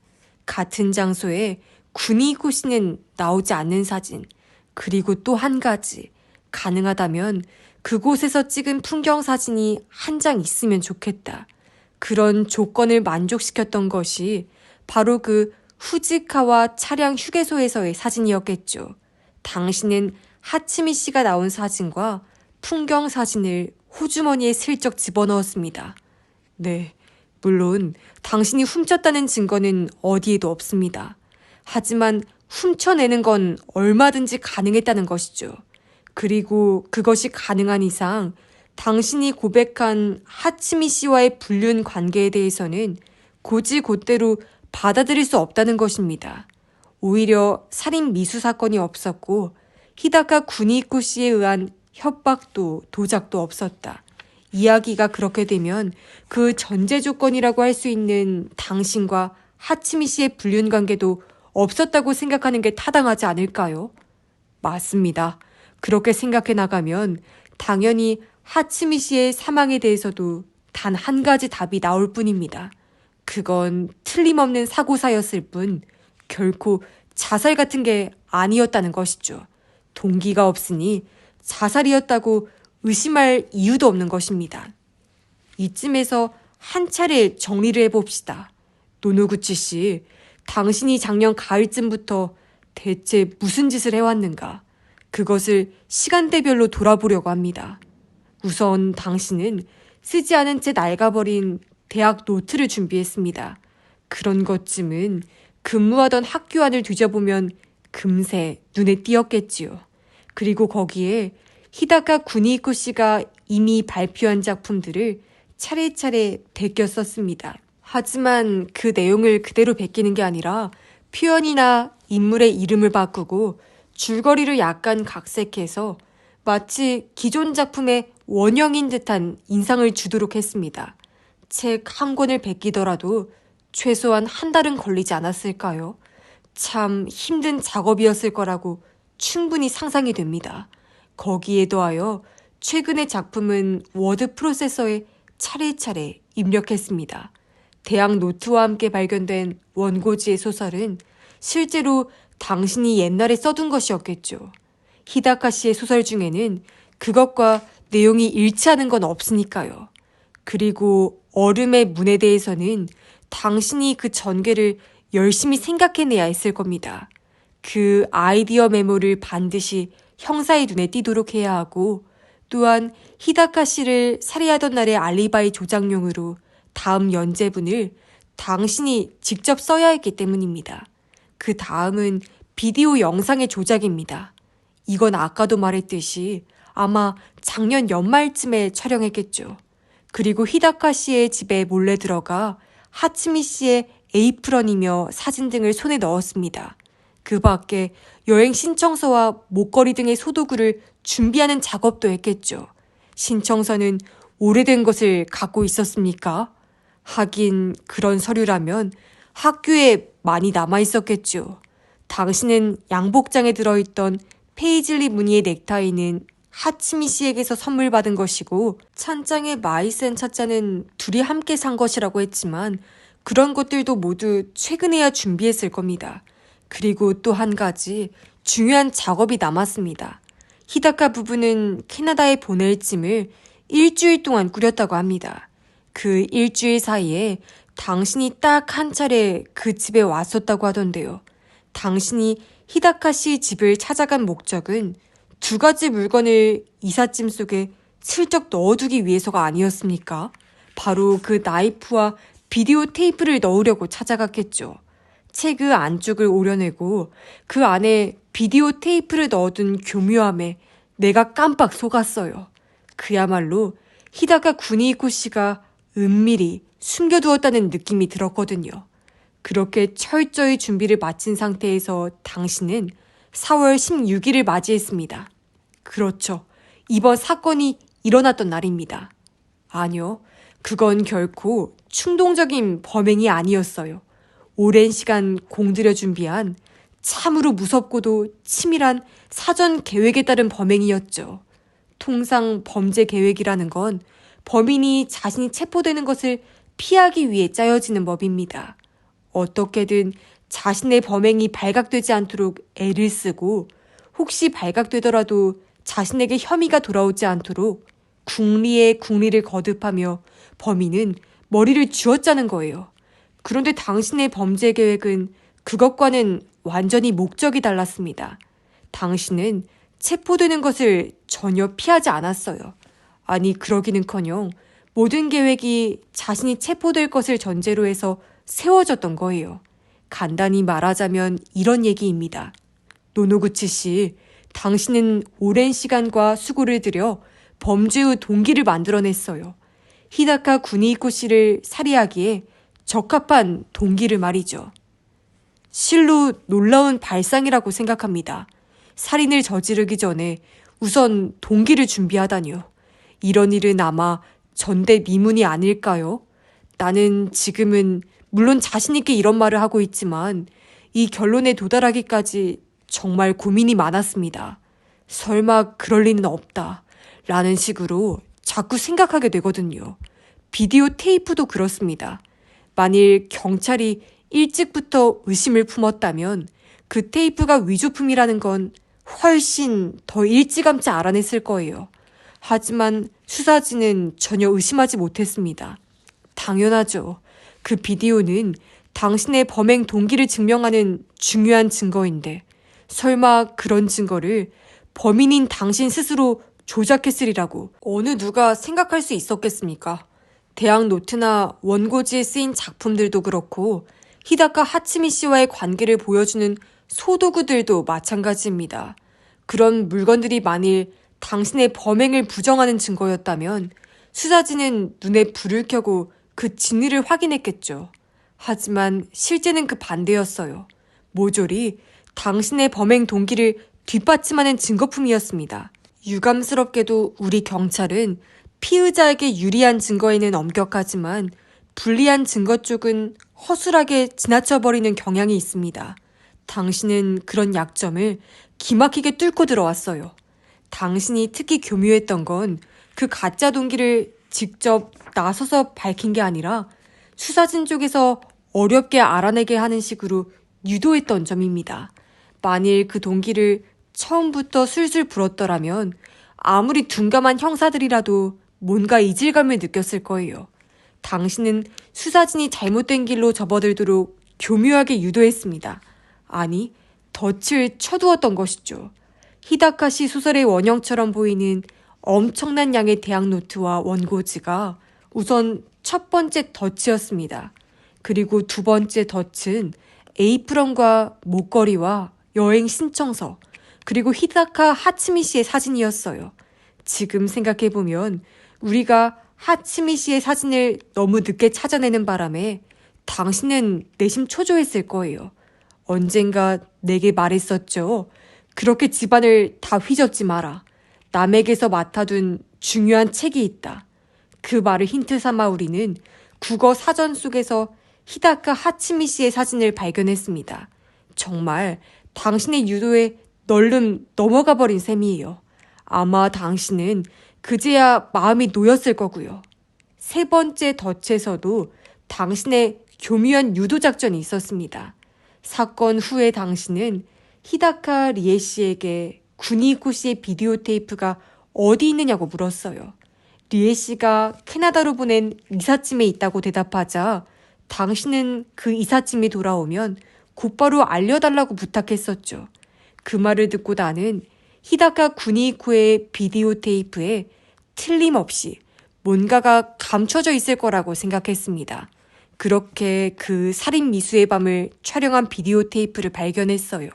같은 장소에 구니히코 씨는 나오지 않는 사진, 그리고 또 한 가지, 가능하다면 그곳에서 찍은 풍경 사진이 한 장 있으면 좋겠다. 그런 조건을 만족시켰던 것이 바로 그 후지카와 차량 휴게소에서의 사진이었겠죠. 당신은 하츠미 씨가 나온 사진과 풍경 사진을 호주머니에 슬쩍 집어넣었습니다. 네, 물론 당신이 훔쳤다는 증거는 어디에도 없습니다. 하지만 훔쳐내는 건 얼마든지 가능했다는 것이죠. 그리고 그것이 가능한 이상 당신이 고백한 하츠미 씨와의 불륜 관계에 대해서는 곧이곧대로 받아들일 수 없다는 것입니다. 오히려 살인 미수 사건이 없었고 히다카 구니히코 씨에 의한 협박도 도작도 없었다. 이야기가 그렇게 되면 그 전제 조건이라고 할 수 있는 당신과 하츠미 씨의 불륜 관계도 없었다고 생각하는 게 타당하지 않을까요? 맞습니다. 그렇게 생각해 나가면 당연히 하츠미 씨의 사망에 대해서도 단 한 가지 답이 나올 뿐입니다. 그건 틀림없는 사고사였을 뿐 결코 자살 같은 게 아니었다는 것이죠. 동기가 없으니 자살이었다고 의심할 이유도 없는 것입니다. 이쯤에서 한 차례 정리를 해봅시다. 노노구치 씨, 당신이 작년 가을쯤부터 대체 무슨 짓을 해왔는가? 그것을 시간대별로 돌아보려고 합니다. 우선 당신은 쓰지 않은 채 낡아버린 대학 노트를 준비했습니다. 그런 것쯤은 근무하던 학교 안을 뒤져보면 금세 눈에 띄었겠지요. 그리고 거기에 히다카 구니히코 씨가 이미 발표한 작품들을 차례차례 베껴 썼습니다. 하지만 그 내용을 그대로 베끼는 게 아니라 표현이나 인물의 이름을 바꾸고 줄거리를 약간 각색해서 마치 기존 작품의 원형인 듯한 인상을 주도록 했습니다. 책 한 권을 베끼더라도 최소한 한 달은 걸리지 않았을까요? 참 힘든 작업이었을 거라고 충분히 상상이 됩니다. 거기에 더하여 최근의 작품은 워드 프로세서에 차례차례 입력했습니다. 대학 노트와 함께 발견된 원고지의 소설은 실제로 당신이 옛날에 써둔 것이었겠죠. 히다카 씨의 소설 중에는 그것과 내용이 일치하는 건 없으니까요. 그리고 얼음의 문에 대해서는 당신이 그 전개를 열심히 생각해내야 했을 겁니다. 그 아이디어 메모를 반드시 형사의 눈에 띄도록 해야 하고, 또한 히다카 씨를 살해하던 날의 알리바이 조작용으로 다음 연재분을 당신이 직접 써야 했기 때문입니다. 그 다음은 비디오 영상의 조작입니다. 이건 아까도 말했듯이 아마 작년 연말쯤에 촬영했겠죠. 그리고 히다카 씨의 집에 몰래 들어가 하츠미 씨의 에이프런이며 사진 등을 손에 넣었습니다. 그 밖에 여행 신청서와 목걸이 등의 소도구를 준비하는 작업도 했겠죠. 신청서는 오래된 것을 갖고 있었습니까? 하긴 그런 서류라면 학교에 많이 남아 있었겠죠. 당신은 양복장에 들어있던 페이즐리 무늬의 넥타이는 하츠미 씨에게서 선물 받은 것이고, 찬장의 마이센 차자는 둘이 함께 산 것이라고 했지만 그런 것들도 모두 최근에야 준비했을 겁니다. 그리고 또 한 가지 중요한 작업이 남았습니다. 히다카 부부는 캐나다에 보낼 짐을 일주일 동안 꾸렸다고 합니다. 그 일주일 사이에 당신이 딱 한 차례 그 집에 왔었다고 하던데요. 당신이 히다카 씨 집을 찾아간 목적은 두 가지 물건을 이삿짐 속에 슬쩍 넣어두기 위해서가 아니었습니까? 바로 그 나이프와 비디오 테이프를 넣으려고 찾아갔겠죠. 책 안쪽을 오려내고 그 안에 비디오 테이프를 넣어둔 교묘함에 내가 깜빡 속았어요. 그야말로 히다카 구니이코 씨가 은밀히 숨겨두었다는 느낌이 들었거든요. 그렇게 철저히 준비를 마친 상태에서 당신은 4월 16일을 맞이했습니다. 그렇죠. 이번 사건이 일어났던 날입니다. 아니요. 그건 결코 충동적인 범행이 아니었어요. 오랜 시간 공들여 준비한 참으로 무섭고도 치밀한 사전 계획에 따른 범행이었죠. 통상 범죄 계획이라는 건 범인이 자신이 체포되는 것을 피하기 위해 짜여지는 법입니다. 어떻게든 자신의 범행이 발각되지 않도록 애를 쓰고, 혹시 발각되더라도 자신에게 혐의가 돌아오지 않도록 궁리에 궁리를 거듭하며 범인은 머리를 쥐어짜는 거예요. 그런데 당신의 범죄 계획은 그것과는 완전히 목적이 달랐습니다. 당신은 체포되는 것을 전혀 피하지 않았어요. 아니, 그러기는커녕 모든 계획이 자신이 체포될 것을 전제로 해서 세워졌던 거예요. 간단히 말하자면 이런 얘기입니다. 노노구치 씨, 당신은 오랜 시간과 수고를 들여 범죄의 동기를 만들어냈어요. 히다카 구니이코 씨를 살해하기에 적합한 동기를 말이죠. 실로 놀라운 발상이라고 생각합니다. 살인을 저지르기 전에 우선 동기를 준비하다니요. 이런 일은 아마 전대미문이 아닐까요? 나는 지금은 물론 자신 있게 이런 말을 하고 있지만 이 결론에 도달하기까지 정말 고민이 많았습니다. 설마 그럴 리는 없다 라는 식으로 자꾸 생각하게 되거든요. 비디오 테이프도 그렇습니다. 만일 경찰이 일찍부터 의심을 품었다면 그 테이프가 위조품이라는 건 훨씬 더 일찌감치 알아냈을 거예요. 하지만 수사진은 전혀 의심하지 못했습니다. 당연하죠. 그 비디오는 당신의 범행 동기를 증명하는 중요한 증거인데 설마 그런 증거를 범인인 당신 스스로 조작했으리라고 어느 누가 생각할 수 있었겠습니까? 대학 노트나 원고지에 쓰인 작품들도 그렇고 히다카 하츠미 씨와의 관계를 보여주는 소도구들도 마찬가지입니다. 그런 물건들이 만일 당신의 범행을 부정하는 증거였다면 수사진은 눈에 불을 켜고 그 진위를 확인했겠죠. 하지만 실제는 그 반대였어요. 모조리 당신의 범행 동기를 뒷받침하는 증거품이었습니다. 유감스럽게도 우리 경찰은 피의자에게 유리한 증거에는 엄격하지만 불리한 증거 쪽은 허술하게 지나쳐버리는 경향이 있습니다. 당신은 그런 약점을 기막히게 뚫고 들어왔어요. 당신이 특히 교묘했던 건 그 가짜 동기를 직접 나서서 밝힌 게 아니라 수사진 쪽에서 어렵게 알아내게 하는 식으로 유도했던 점입니다. 만일 그 동기를 처음부터 술술 불었더라면 아무리 둔감한 형사들이라도 뭔가 이질감을 느꼈을 거예요. 당신은 수사진이 잘못된 길로 접어들도록 교묘하게 유도했습니다. 아니, 덫을 쳐두었던 것이죠. 히다카시 소설의 원형처럼 보이는 엄청난 양의 대학 노트와 원고지가 우선 첫 번째 덫이었습니다. 그리고 두 번째 덫은 에이프런과 목걸이와 여행 신청서, 그리고 히다카 하츠미 씨의 사진이었어요. 지금 생각해보면 우리가 하츠미 씨의 사진을 너무 늦게 찾아내는 바람에 당신은 내심 초조했을 거예요. 언젠가 내게 말했었죠. 그렇게 집안을 다 휘젓지 마라. 남에게서 맡아둔 중요한 책이 있다. 그 말을 힌트 삼아 우리는 국어 사전 속에서 히다카 하츠미 씨의 사진을 발견했습니다. 정말 당신의 유도에 널름 넘어가 버린 셈이에요. 아마 당신은 그제야 마음이 놓였을 거고요. 세 번째 덫에서도 당신의 교묘한 유도 작전이 있었습니다. 사건 후에 당신은 히다카 리에 씨에게 구니코 씨의 비디오 테이프가 어디 있느냐고 물었어요. 리에 씨가 캐나다로 보낸 이삿짐에 있다고 대답하자 당신은 그 이삿짐이 돌아오면 곧바로 알려달라고 부탁했었죠. 그 말을 듣고 나는 히다카 구니코의 비디오 테이프에 틀림없이 뭔가가 감춰져 있을 거라고 생각했습니다. 그렇게 그 살인 미수의 밤을 촬영한 비디오 테이프를 발견했어요.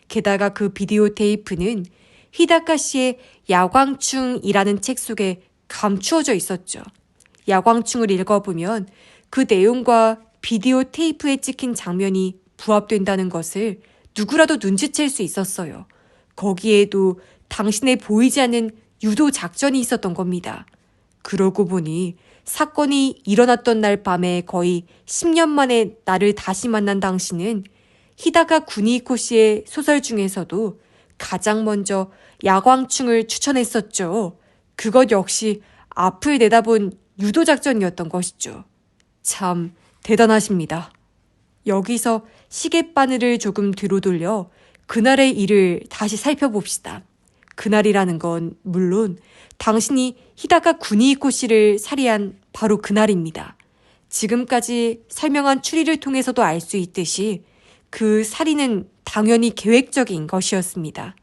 게다가 그 비디오 테이프는 히다카 씨의 야광충이라는 책 속에 감추어져 있었죠. 야광충을 읽어보면 그 내용과 비디오 테이프에 찍힌 장면이 부합된다는 것을 누구라도 눈치챌 수 있었어요. 거기에도 당신의 보이지 않는 유도 작전이 있었던 겁니다. 그러고 보니 사건이 일어났던 날 밤에 거의 10년 만에 나를 다시 만난 당신은 히다카 구니코 씨의 소설 중에서도 가장 먼저 야광충을 추천했었죠. 그것 역시 앞을 내다본 유도 작전이었던 것이죠. 참 대단하십니다. 여기서 시계바늘을 조금 뒤로 돌려 그날의 일을 다시 살펴봅시다. 그날이라는 건 물론 당신이 히다카 구니코 씨를 살해한 바로 그날입니다. 지금까지 설명한 추리를 통해서도 알 수 있듯이 그 살인은 당연히 계획적인 것이었습니다.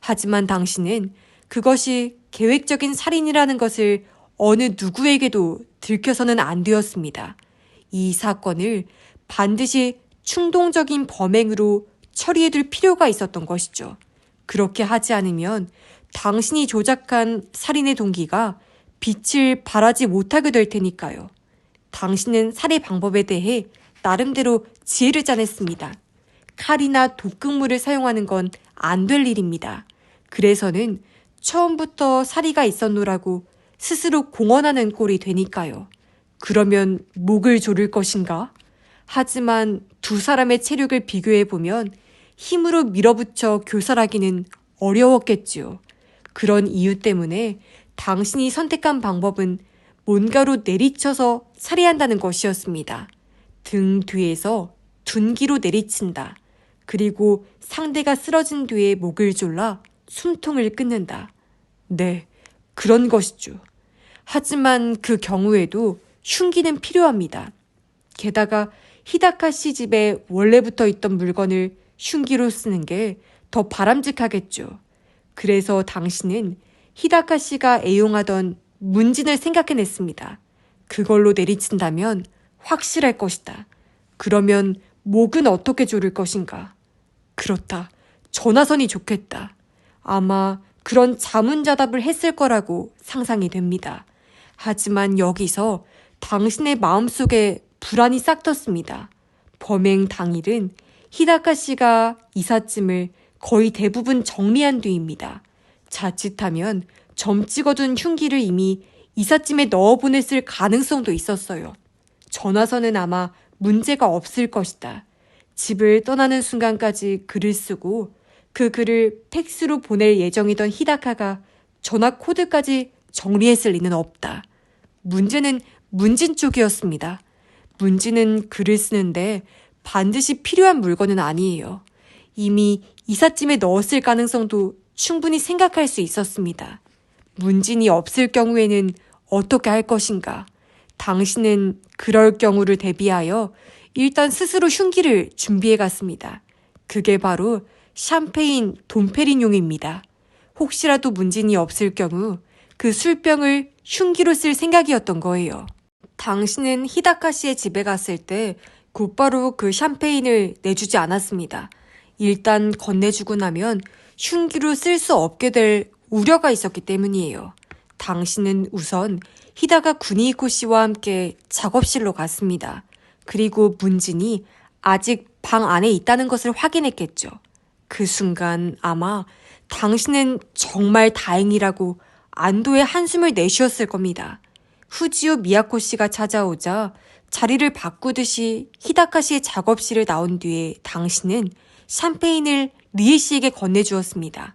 하지만 당신은 그것이 계획적인 살인이라는 것을 어느 누구에게도 들켜서는 안 되었습니다. 이 사건을 반드시 충동적인 범행으로 처리해둘 필요가 있었던 것이죠. 그렇게 하지 않으면 당신이 조작한 살인의 동기가 빛을 발하지 못하게 될 테니까요. 당신은 살해 방법에 대해 나름대로 지혜를 짜냈습니다. 칼이나 독극물을 사용하는 건 안 될 일입니다. 그래서는 처음부터 살이가 있었노라고 스스로 공언하는 꼴이 되니까요. 그러면 목을 조를 것인가? 하지만 두 사람의 체력을 비교해보면 힘으로 밀어붙여 교살하기는 어려웠겠지요. 그런 이유 때문에 당신이 선택한 방법은 뭔가로 내리쳐서 살해한다는 것이었습니다. 등 뒤에서 둔기로 내리친다. 그리고 상대가 쓰러진 뒤에 목을 졸라 숨통을 끊는다. 네, 그런 것이죠. 하지만 그 경우에도 흉기는 필요합니다. 게다가 히다카 씨 집에 원래부터 있던 물건을 흉기로 쓰는 게 더 바람직하겠죠. 그래서 당신은 히다카 씨가 애용하던 문진을 생각해냈습니다. 그걸로 내리친다면 확실할 것이다. 그러면 목은 어떻게 조를 것인가? 그렇다. 전화선이 좋겠다. 아마 그런 자문자답을 했을 거라고 상상이 됩니다. 하지만 여기서 당신의 마음속에 불안이 싹 텄습니다. 범행 당일은 히다카 씨가 이삿짐을 거의 대부분 정리한 뒤입니다. 자칫하면 점 찍어둔 흉기를 이미 이삿짐에 넣어보냈을 가능성도 있었어요. 전화선은 아마 문제가 없을 것이다. 집을 떠나는 순간까지 글을 쓰고 그 글을 팩스로 보낼 예정이던 히다카가 전화 코드까지 정리했을 리는 없다. 문제는 문진 쪽이었습니다. 문진은 글을 쓰는데 반드시 필요한 물건은 아니에요. 이미 이삿짐에 넣었을 가능성도 충분히 생각할 수 있었습니다. 문진이 없을 경우에는 어떻게 할 것인가? 당신은 그럴 경우를 대비하여 일단 스스로 흉기를 준비해 갔습니다. 그게 바로 샴페인 돈페리뇽입니다. 혹시라도 문진이 없을 경우 그 술병을 흉기로 쓸 생각이었던 거예요. 당신은 히다카 씨의 집에 갔을 때 곧바로 그 샴페인을 내주지 않았습니다. 일단 건네주고 나면 흉기로 쓸 수 없게 될 우려가 있었기 때문이에요. 당신은 우선 히다카 구니이코 씨와 함께 작업실로 갔습니다. 그리고 문진이 아직 방 안에 있다는 것을 확인했겠죠. 그 순간 아마 당신은 정말 다행이라고 안도의 한숨을 내쉬었을 겁니다. 후지오 미야코 씨가 찾아오자 자리를 바꾸듯이 히다카 씨의 작업실을 나온 뒤에 당신은 샴페인을 리에 씨에게 건네주었습니다.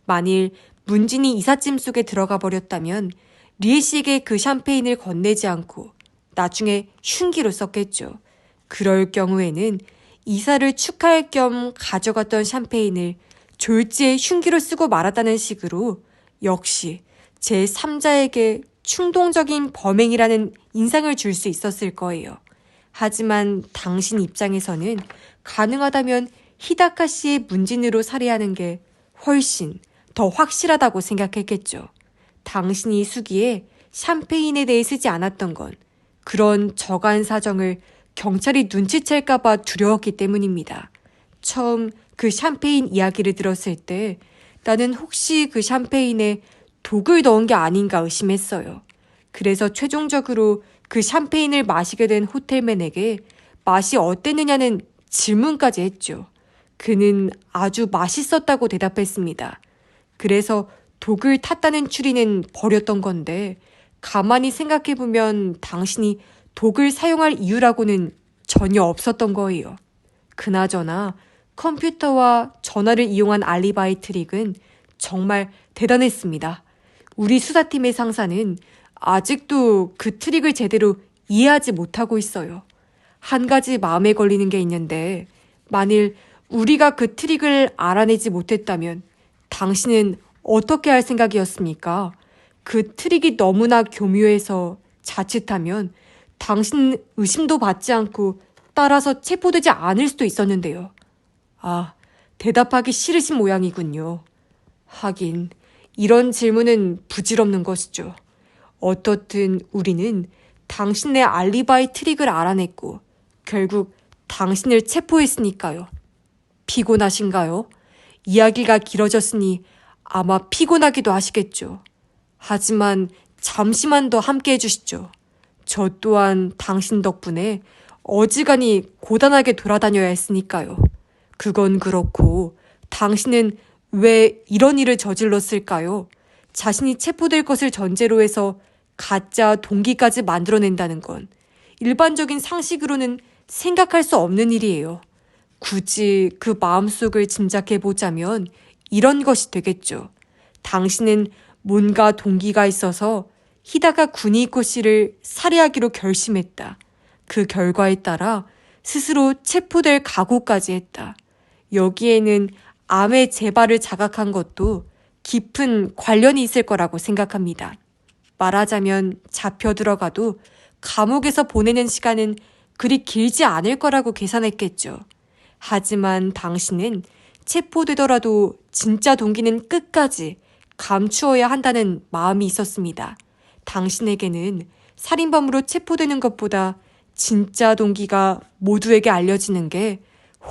만일 문진이 이삿짐 속에 들어가 버렸다면 리에 씨에게 그 샴페인을 건네지 않고 나중에 흉기로 썼겠죠. 그럴 경우에는 이사를 축하할 겸 가져갔던 샴페인을 졸지에 흉기로 쓰고 말았다는 식으로 역시 제3자에게 충동적인 범행이라는 인상을 줄 수 있었을 거예요. 하지만 당신 입장에서는 가능하다면 히다카 씨의 문진으로 살해하는 게 훨씬 더 확실하다고 생각했겠죠. 당신이 수기에 샴페인에 대해 쓰지 않았던 건 그런 저간 사정을 경찰이 눈치챌까봐 두려웠기 때문입니다. 처음 그 샴페인 이야기를 들었을 때 나는 혹시 그 샴페인에 독을 넣은 게 아닌가 의심했어요. 그래서 최종적으로 그 샴페인을 마시게 된 호텔맨에게 맛이 어땠느냐는 질문까지 했죠. 그는 아주 맛있었다고 대답했습니다. 그래서 독을 탔다는 추리는 버렸던 건데 가만히 생각해보면 당신이 독을 사용할 이유라고는 전혀 없었던 거예요. 그나저나 컴퓨터와 전화를 이용한 알리바이 트릭은 정말 대단했습니다. 우리 수사팀의 상사는 아직도 그 트릭을 제대로 이해하지 못하고 있어요. 한 가지 마음에 걸리는 게 있는데 만일 우리가 그 트릭을 알아내지 못했다면 당신은 어떻게 할 생각이었습니까? 그 트릭이 너무나 교묘해서 자칫하면 당신 의심도 받지 않고 따라서 체포되지 않을 수도 있었는데요. 아, 대답하기 싫으신 모양이군요. 하긴 이런 질문은 부질없는 것이죠. 어떻든 우리는 당신의 알리바이 트릭을 알아냈고 결국 당신을 체포했으니까요. 피곤하신가요? 이야기가 길어졌으니 아마 피곤하기도 하시겠죠. 하지만 잠시만 더 함께 해주시죠. 저 또한 당신 덕분에 어지간히 고단하게 돌아다녀야 했으니까요. 그건 그렇고 당신은 왜 이런 일을 저질렀을까요? 자신이 체포될 것을 전제로 해서 가짜 동기까지 만들어낸다는 건 일반적인 상식으로는 생각할 수 없는 일이에요. 굳이 그 마음속을 짐작해보자면 이런 것이 되겠죠. 당신은 뭔가 동기가 있어서 히다카 구니이코 씨를 살해하기로 결심했다. 그 결과에 따라 스스로 체포될 각오까지 했다. 여기에는 암의 재발을 자각한 것도 깊은 관련이 있을 거라고 생각합니다. 말하자면 잡혀 들어가도 감옥에서 보내는 시간은 그리 길지 않을 거라고 계산했겠죠. 하지만 당신은 체포되더라도 진짜 동기는 끝까지 감추어야 한다는 마음이 있었습니다. 당신에게는 살인범으로 체포되는 것보다 진짜 동기가 모두에게 알려지는 게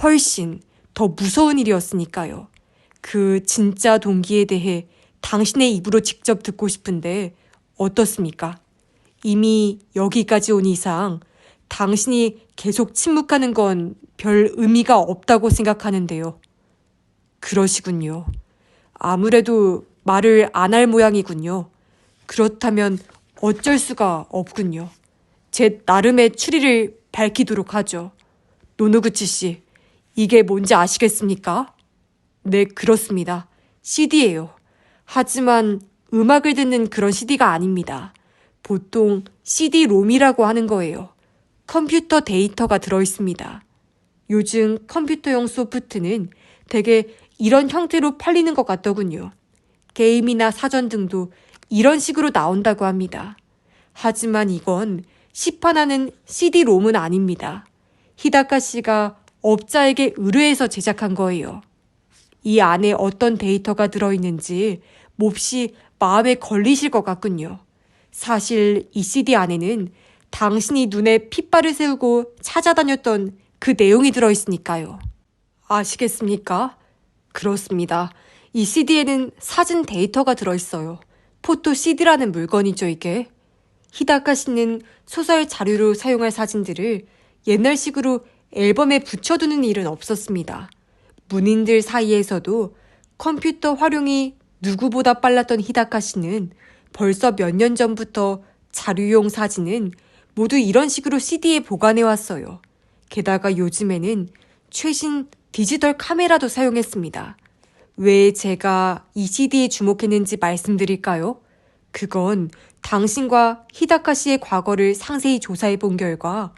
훨씬 더 무서운 일이었으니까요. 그 진짜 동기에 대해 당신의 입으로 직접 듣고 싶은데 어떻습니까? 이미 여기까지 온 이상 당신이 계속 침묵하는 건 별 의미가 없다고 생각하는데요. 그러시군요. 아무래도 말을 안 할 모양이군요. 그렇다면 어쩔 수가 없군요. 제 나름의 추리를 밝히도록 하죠. 노노구치 씨, 이게 뭔지 아시겠습니까? 네, 그렇습니다. CD예요. 하지만 음악을 듣는 그런 CD가 아닙니다. 보통 CD-롬이라고 하는 거예요. 컴퓨터 데이터가 들어있습니다. 요즘 컴퓨터용 소프트는 대개 이런 형태로 팔리는 것 같더군요. 게임이나 사전 등도 이런 식으로 나온다고 합니다. 하지만 이건 시판하는 CD-롬은 아닙니다. 히다카 씨가 업자에게 의뢰해서 제작한 거예요. 이 안에 어떤 데이터가 들어있는지 몹시 마음에 걸리실 것 같군요. 사실 이 CD 안에는 당신이 눈에 핏발을 세우고 찾아다녔던 그 내용이 들어있으니까요. 아시겠습니까? 그렇습니다. 이 CD에는 사진 데이터가 들어있어요. 포토 CD라는 물건이죠, 이게. 히다카 씨는 소설 자료로 사용할 사진들을 옛날식으로 앨범에 붙여두는 일은 없었습니다. 문인들 사이에서도 컴퓨터 활용이 누구보다 빨랐던 히다카 씨는 벌써 몇 년 전부터 자료용 사진은 모두 이런 식으로 CD에 보관해왔어요. 게다가 요즘에는 최신 디지털 카메라도 사용했습니다. 왜 제가 이 CD에 주목했는지 말씀드릴까요? 그건 당신과 히다카 씨의 과거를 상세히 조사해 본 결과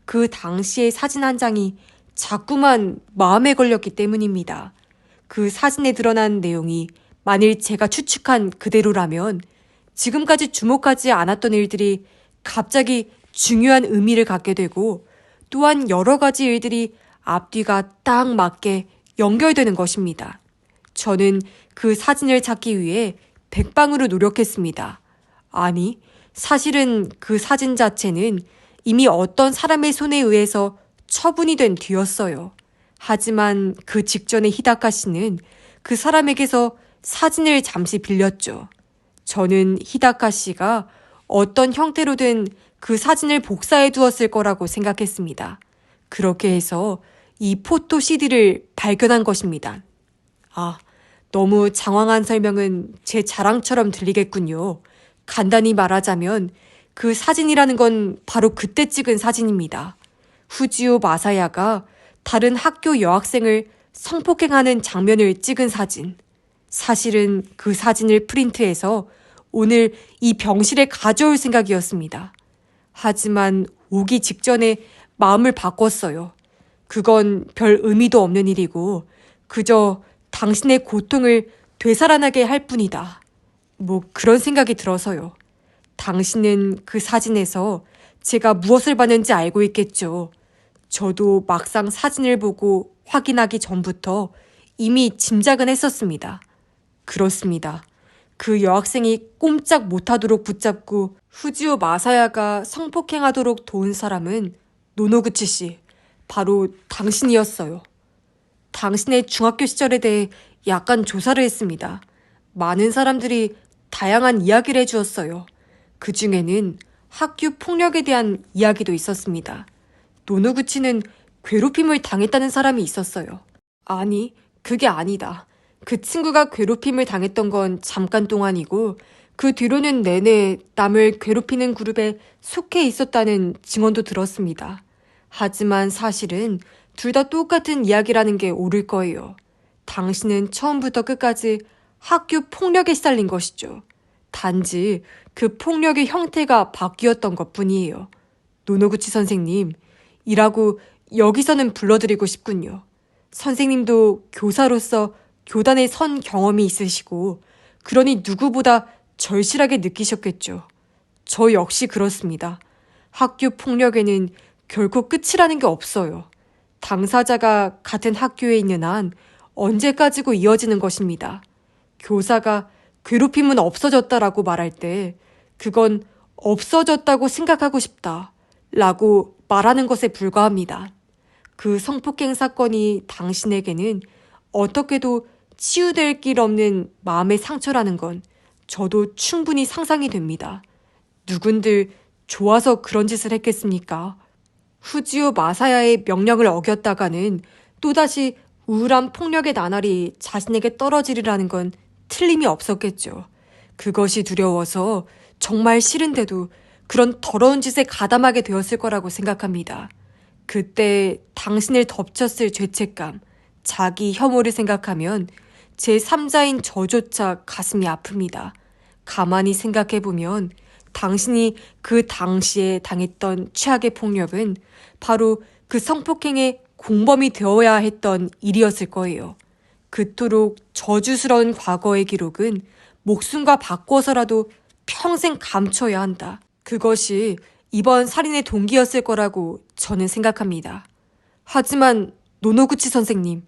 그 당시의 사진 한 장이 자꾸만 마음에 걸렸기 때문입니다. 그 사진에 드러난 내용이 만일 제가 추측한 그대로라면 지금까지 주목하지 않았던 일들이 갑자기 중요한 의미를 갖게 되고 또한 여러 가지 일들이 앞뒤가 딱 맞게 연결되는 것입니다. 저는 그 사진을 찾기 위해 백방으로 노력했습니다. 아니, 사실은 그 사진 자체는 이미 어떤 사람의 손에 의해서 처분이 된 뒤였어요. 하지만 그 직전에 히다카 씨는 그 사람에게서 사진을 잠시 빌렸죠. 저는 히다카 씨가 어떤 형태로든 그 사진을 복사해 두었을 거라고 생각했습니다. 그렇게 해서 이 포토 CD를 발견한 것입니다. 아, 너무 장황한 설명은 제 자랑처럼 들리겠군요. 간단히 말하자면 그 사진이라는 건 바로 그때 찍은 사진입니다. 후지오 마사야가 다른 학교 여학생을 성폭행하는 장면을 찍은 사진. 사실은 그 사진을 프린트해서 오늘 이 병실에 가져올 생각이었습니다. 하지만 오기 직전에 마음을 바꿨어요. 그건 별 의미도 없는 일이고 그저 당신의 고통을 되살아나게 할 뿐이다. 뭐 그런 생각이 들어서요. 당신은 그 사진에서 제가 무엇을 봤는지 알고 있겠죠. 저도 막상 사진을 보고 확인하기 전부터 이미 짐작은 했었습니다. 그렇습니다. 그 여학생이 꼼짝 못하도록 붙잡고 후지오 마사야가 성폭행하도록 도운 사람은 노노구치 씨, 바로 당신이었어요. 당신의 중학교 시절에 대해 약간 조사를 했습니다. 많은 사람들이 다양한 이야기를 해주었어요. 그 중에는 학교 폭력에 대한 이야기도 있었습니다. 노노구치는 괴롭힘을 당했다는 사람이 있었어요. 아니, 그게 아니다. 그 친구가 괴롭힘을 당했던 건 잠깐 동안이고 그 뒤로는 내내 남을 괴롭히는 그룹에 속해 있었다는 증언도 들었습니다. 하지만 사실은 둘 다 똑같은 이야기라는 게 옳을 거예요. 당신은 처음부터 끝까지 학교 폭력에 시달린 것이죠. 단지 그 폭력의 형태가 바뀌었던 것뿐이에요. 노노구치 선생님, 이라고 여기서는 불러드리고 싶군요. 선생님도 교사로서 교단에 선 경험이 있으시고 그러니 누구보다 절실하게 느끼셨겠죠. 저 역시 그렇습니다. 학교 폭력에는 결코 끝이라는 게 없어요. 당사자가 같은 학교에 있는 한 언제까지고 이어지는 것입니다. 교사가 괴롭힘은 없어졌다라고 말할 때 그건 없어졌다고 생각하고 싶다 라고 말하는 것에 불과합니다. 그 성폭행 사건이 당신에게는 어떻게도 치유될 길 없는 마음의 상처라는 건 저도 충분히 상상이 됩니다. 누군들 좋아서 그런 짓을 했겠습니까? 후지오 마사야의 명령을 어겼다가는 또다시 우울한 폭력의 나날이 자신에게 떨어지리라는 건 틀림이 없었겠죠. 그것이 두려워서 정말 싫은데도 그런 더러운 짓에 가담하게 되었을 거라고 생각합니다. 그때 당신을 덮쳤을 죄책감, 자기 혐오를 생각하면 제3자인 저조차 가슴이 아픕니다. 가만히 생각해보면 당신이 그 당시에 당했던 최악의 폭력은 바로 그 성폭행의 공범이 되어야 했던 일이었을 거예요. 그토록 저주스러운 과거의 기록은 목숨과 바꿔서라도 평생 감춰야 한다. 그것이 이번 살인의 동기였을 거라고 저는 생각합니다. 하지만 노노구치 선생님,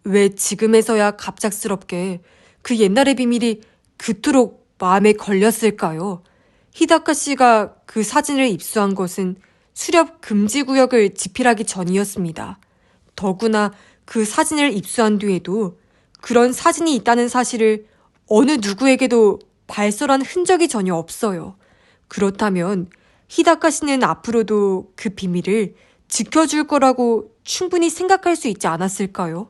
왜 지금에서야 갑작스럽게 그 옛날의 비밀이 그토록 마음에 걸렸을까요? 히다카 씨가 그 사진을 입수한 것은 수렵 금지 구역을 집필하기 전이었습니다. 더구나 그 사진을 입수한 뒤에도 그런 사진이 있다는 사실을 어느 누구에게도 발설한 흔적이 전혀 없어요. 그렇다면 히다카 씨는 앞으로도 그 비밀을 지켜줄 거라고 충분히 생각할 수 있지 않았을까요?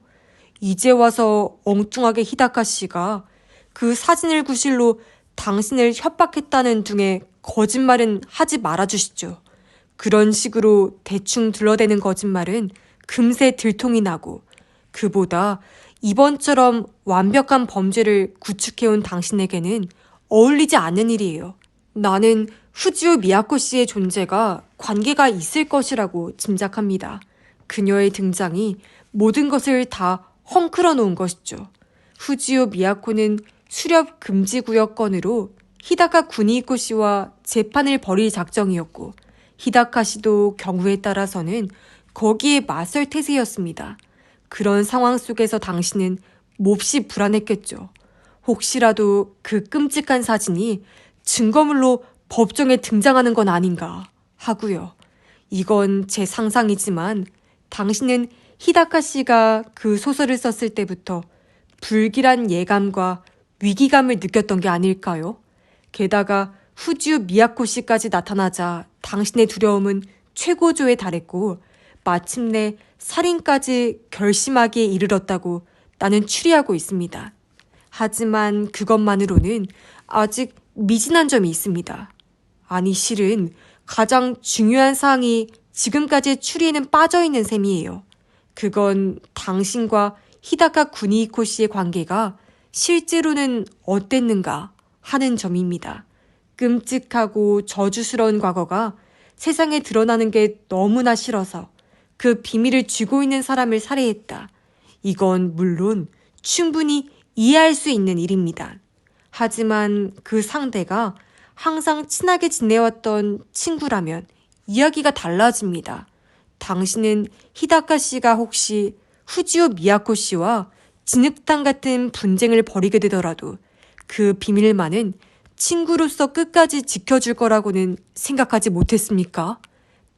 이제 와서 엉뚱하게 히다카 씨가 그 사진을 구실로 당신을 협박했다는 등의 거짓말은 하지 말아주시죠. 그런 식으로 대충 둘러대는 거짓말은 금세 들통이 나고 그보다 이번처럼 완벽한 범죄를 구축해온 당신에게는 어울리지 않는 일이에요. 나는 후지오 미야코 씨의 존재가 관계가 있을 것이라고 짐작합니다. 그녀의 등장이 모든 것을 다 헝클어 놓은 것이죠. 후지오 미야코는 수렵 금지 구역 건으로 히다카 구니이코 씨와 재판을 벌일 작정이었고 히다카 씨도 경우에 따라서는 거기에 맞설 태세였습니다. 그런 상황 속에서 당신은 몹시 불안했겠죠. 혹시라도 그 끔찍한 사진이 증거물로 법정에 등장하는 건 아닌가 하고요. 이건 제 상상이지만 당신은 히다카 씨가 그 소설을 썼을 때부터 불길한 예감과 위기감을 느꼈던 게 아닐까요? 게다가 후지오 미야코 씨까지 나타나자 당신의 두려움은 최고조에 달했고 마침내 살인까지 결심하기에 이르렀다고 나는 추리하고 있습니다. 하지만 그것만으로는 아직 미진한 점이 있습니다. 아니 실은 가장 중요한 사항이 지금까지의 추리에는 빠져있는 셈이에요. 그건 당신과 히다카 구니이코 씨의 관계가 실제로는 어땠는가 하는 점입니다. 끔찍하고 저주스러운 과거가 세상에 드러나는 게 너무나 싫어서 그 비밀을 쥐고 있는 사람을 살해했다. 이건 물론 충분히 이해할 수 있는 일입니다. 하지만 그 상대가 항상 친하게 지내왔던 친구라면 이야기가 달라집니다. 당신은 히다카 씨가 혹시 후지오 미야코 씨와 진흙탕 같은 분쟁을 벌이게 되더라도 그 비밀만은 친구로서 끝까지 지켜줄 거라고는 생각하지 못했습니까?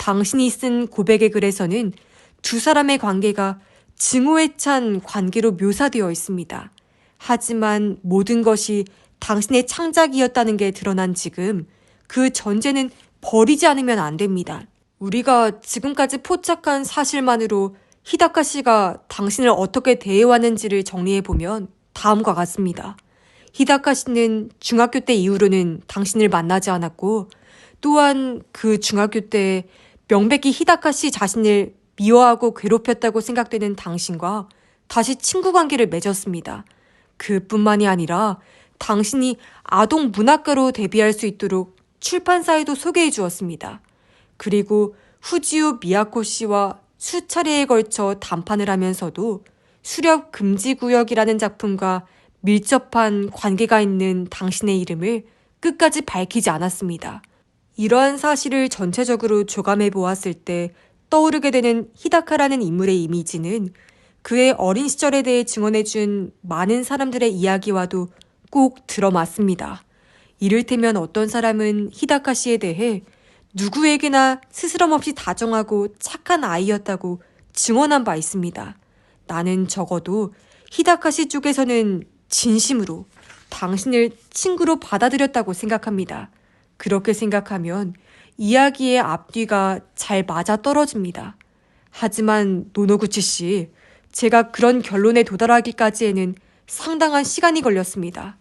당신이 쓴 고백의 글에서는 두 사람의 관계가 증오에 찬 관계로 묘사되어 있습니다. 하지만 모든 것이 당신의 창작이었다는 게 드러난 지금 그 전제는 버리지 않으면 안 됩니다. 우리가 지금까지 포착한 사실만으로 히다카 씨가 당신을 어떻게 대해왔는지를 정리해보면 다음과 같습니다. 히다카 씨는 중학교 때 이후로는 당신을 만나지 않았고 또한 그 중학교 때 명백히 히다카 씨 자신을 미워하고 괴롭혔다고 생각되는 당신과 다시 친구 관계를 맺었습니다. 그뿐만이 아니라 당신이 아동 문학가로 데뷔할 수 있도록 출판사에도 소개해 주었습니다. 그리고 후지오 미야코 씨와 수차례에 걸쳐 담판을 하면서도 수렵 금지 구역이라는 작품과 밀접한 관계가 있는 당신의 이름을 끝까지 밝히지 않았습니다. 이러한 사실을 전체적으로 조감해 보았을 때 떠오르게 되는 히다카라는 인물의 이미지는 그의 어린 시절에 대해 증언해준 많은 사람들의 이야기와도 꼭 들어맞습니다. 이를테면 어떤 사람은 히다카 씨에 대해 누구에게나 스스럼 없이 다정하고 착한 아이였다고 증언한 바 있습니다. 나는 적어도 히다카 씨 쪽에서는 진심으로 당신을 친구로 받아들였다고 생각합니다. 그렇게 생각하면 이야기의 앞뒤가 잘 맞아 떨어집니다. 하지만 노노구치 씨, 제가 그런 결론에 도달하기까지에는 상당한 시간이 걸렸습니다.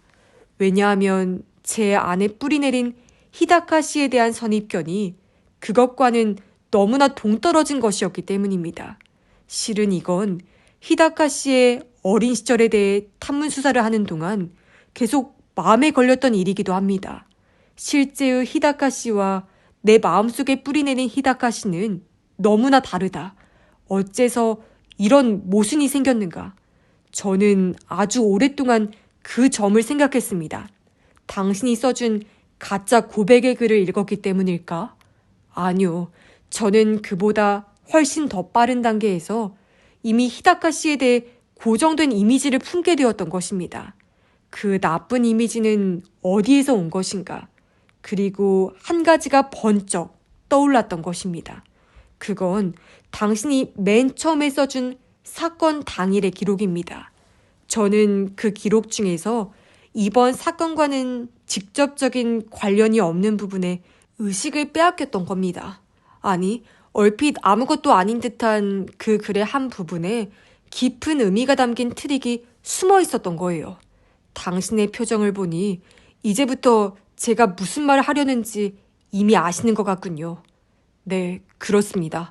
왜냐하면 제 안에 뿌리내린 히다카 씨에 대한 선입견이 그것과는 너무나 동떨어진 것이었기 때문입니다. 실은 이건 히다카 씨의 어린 시절에 대해 탐문 수사를 하는 동안 계속 마음에 걸렸던 일이기도 합니다. 실제의 히다카 씨와 내 마음속에 뿌리내린 히다카 씨는 너무나 다르다. 어째서 이런 모순이 생겼는가? 저는 아주 오랫동안 그 점을 생각했습니다. 당신이 써준 가짜 고백의 글을 읽었기 때문일까? 아니요. 저는 그보다 훨씬 더 빠른 단계에서 이미 히다카 씨에 대해 고정된 이미지를 품게 되었던 것입니다. 그 나쁜 이미지는 어디에서 온 것인가? 그리고 한 가지가 번쩍 떠올랐던 것입니다. 그건 당신이 맨 처음에 써준 사건 당일의 기록입니다. 저는 그 기록 중에서 이번 사건과는 직접적인 관련이 없는 부분에 의식을 빼앗겼던 겁니다. 아니, 얼핏 아무것도 아닌 듯한 그 글의 한 부분에 깊은 의미가 담긴 트릭이 숨어 있었던 거예요. 당신의 표정을 보니 이제부터 제가 무슨 말을 하려는지 이미 아시는 것 같군요. 네, 그렇습니다.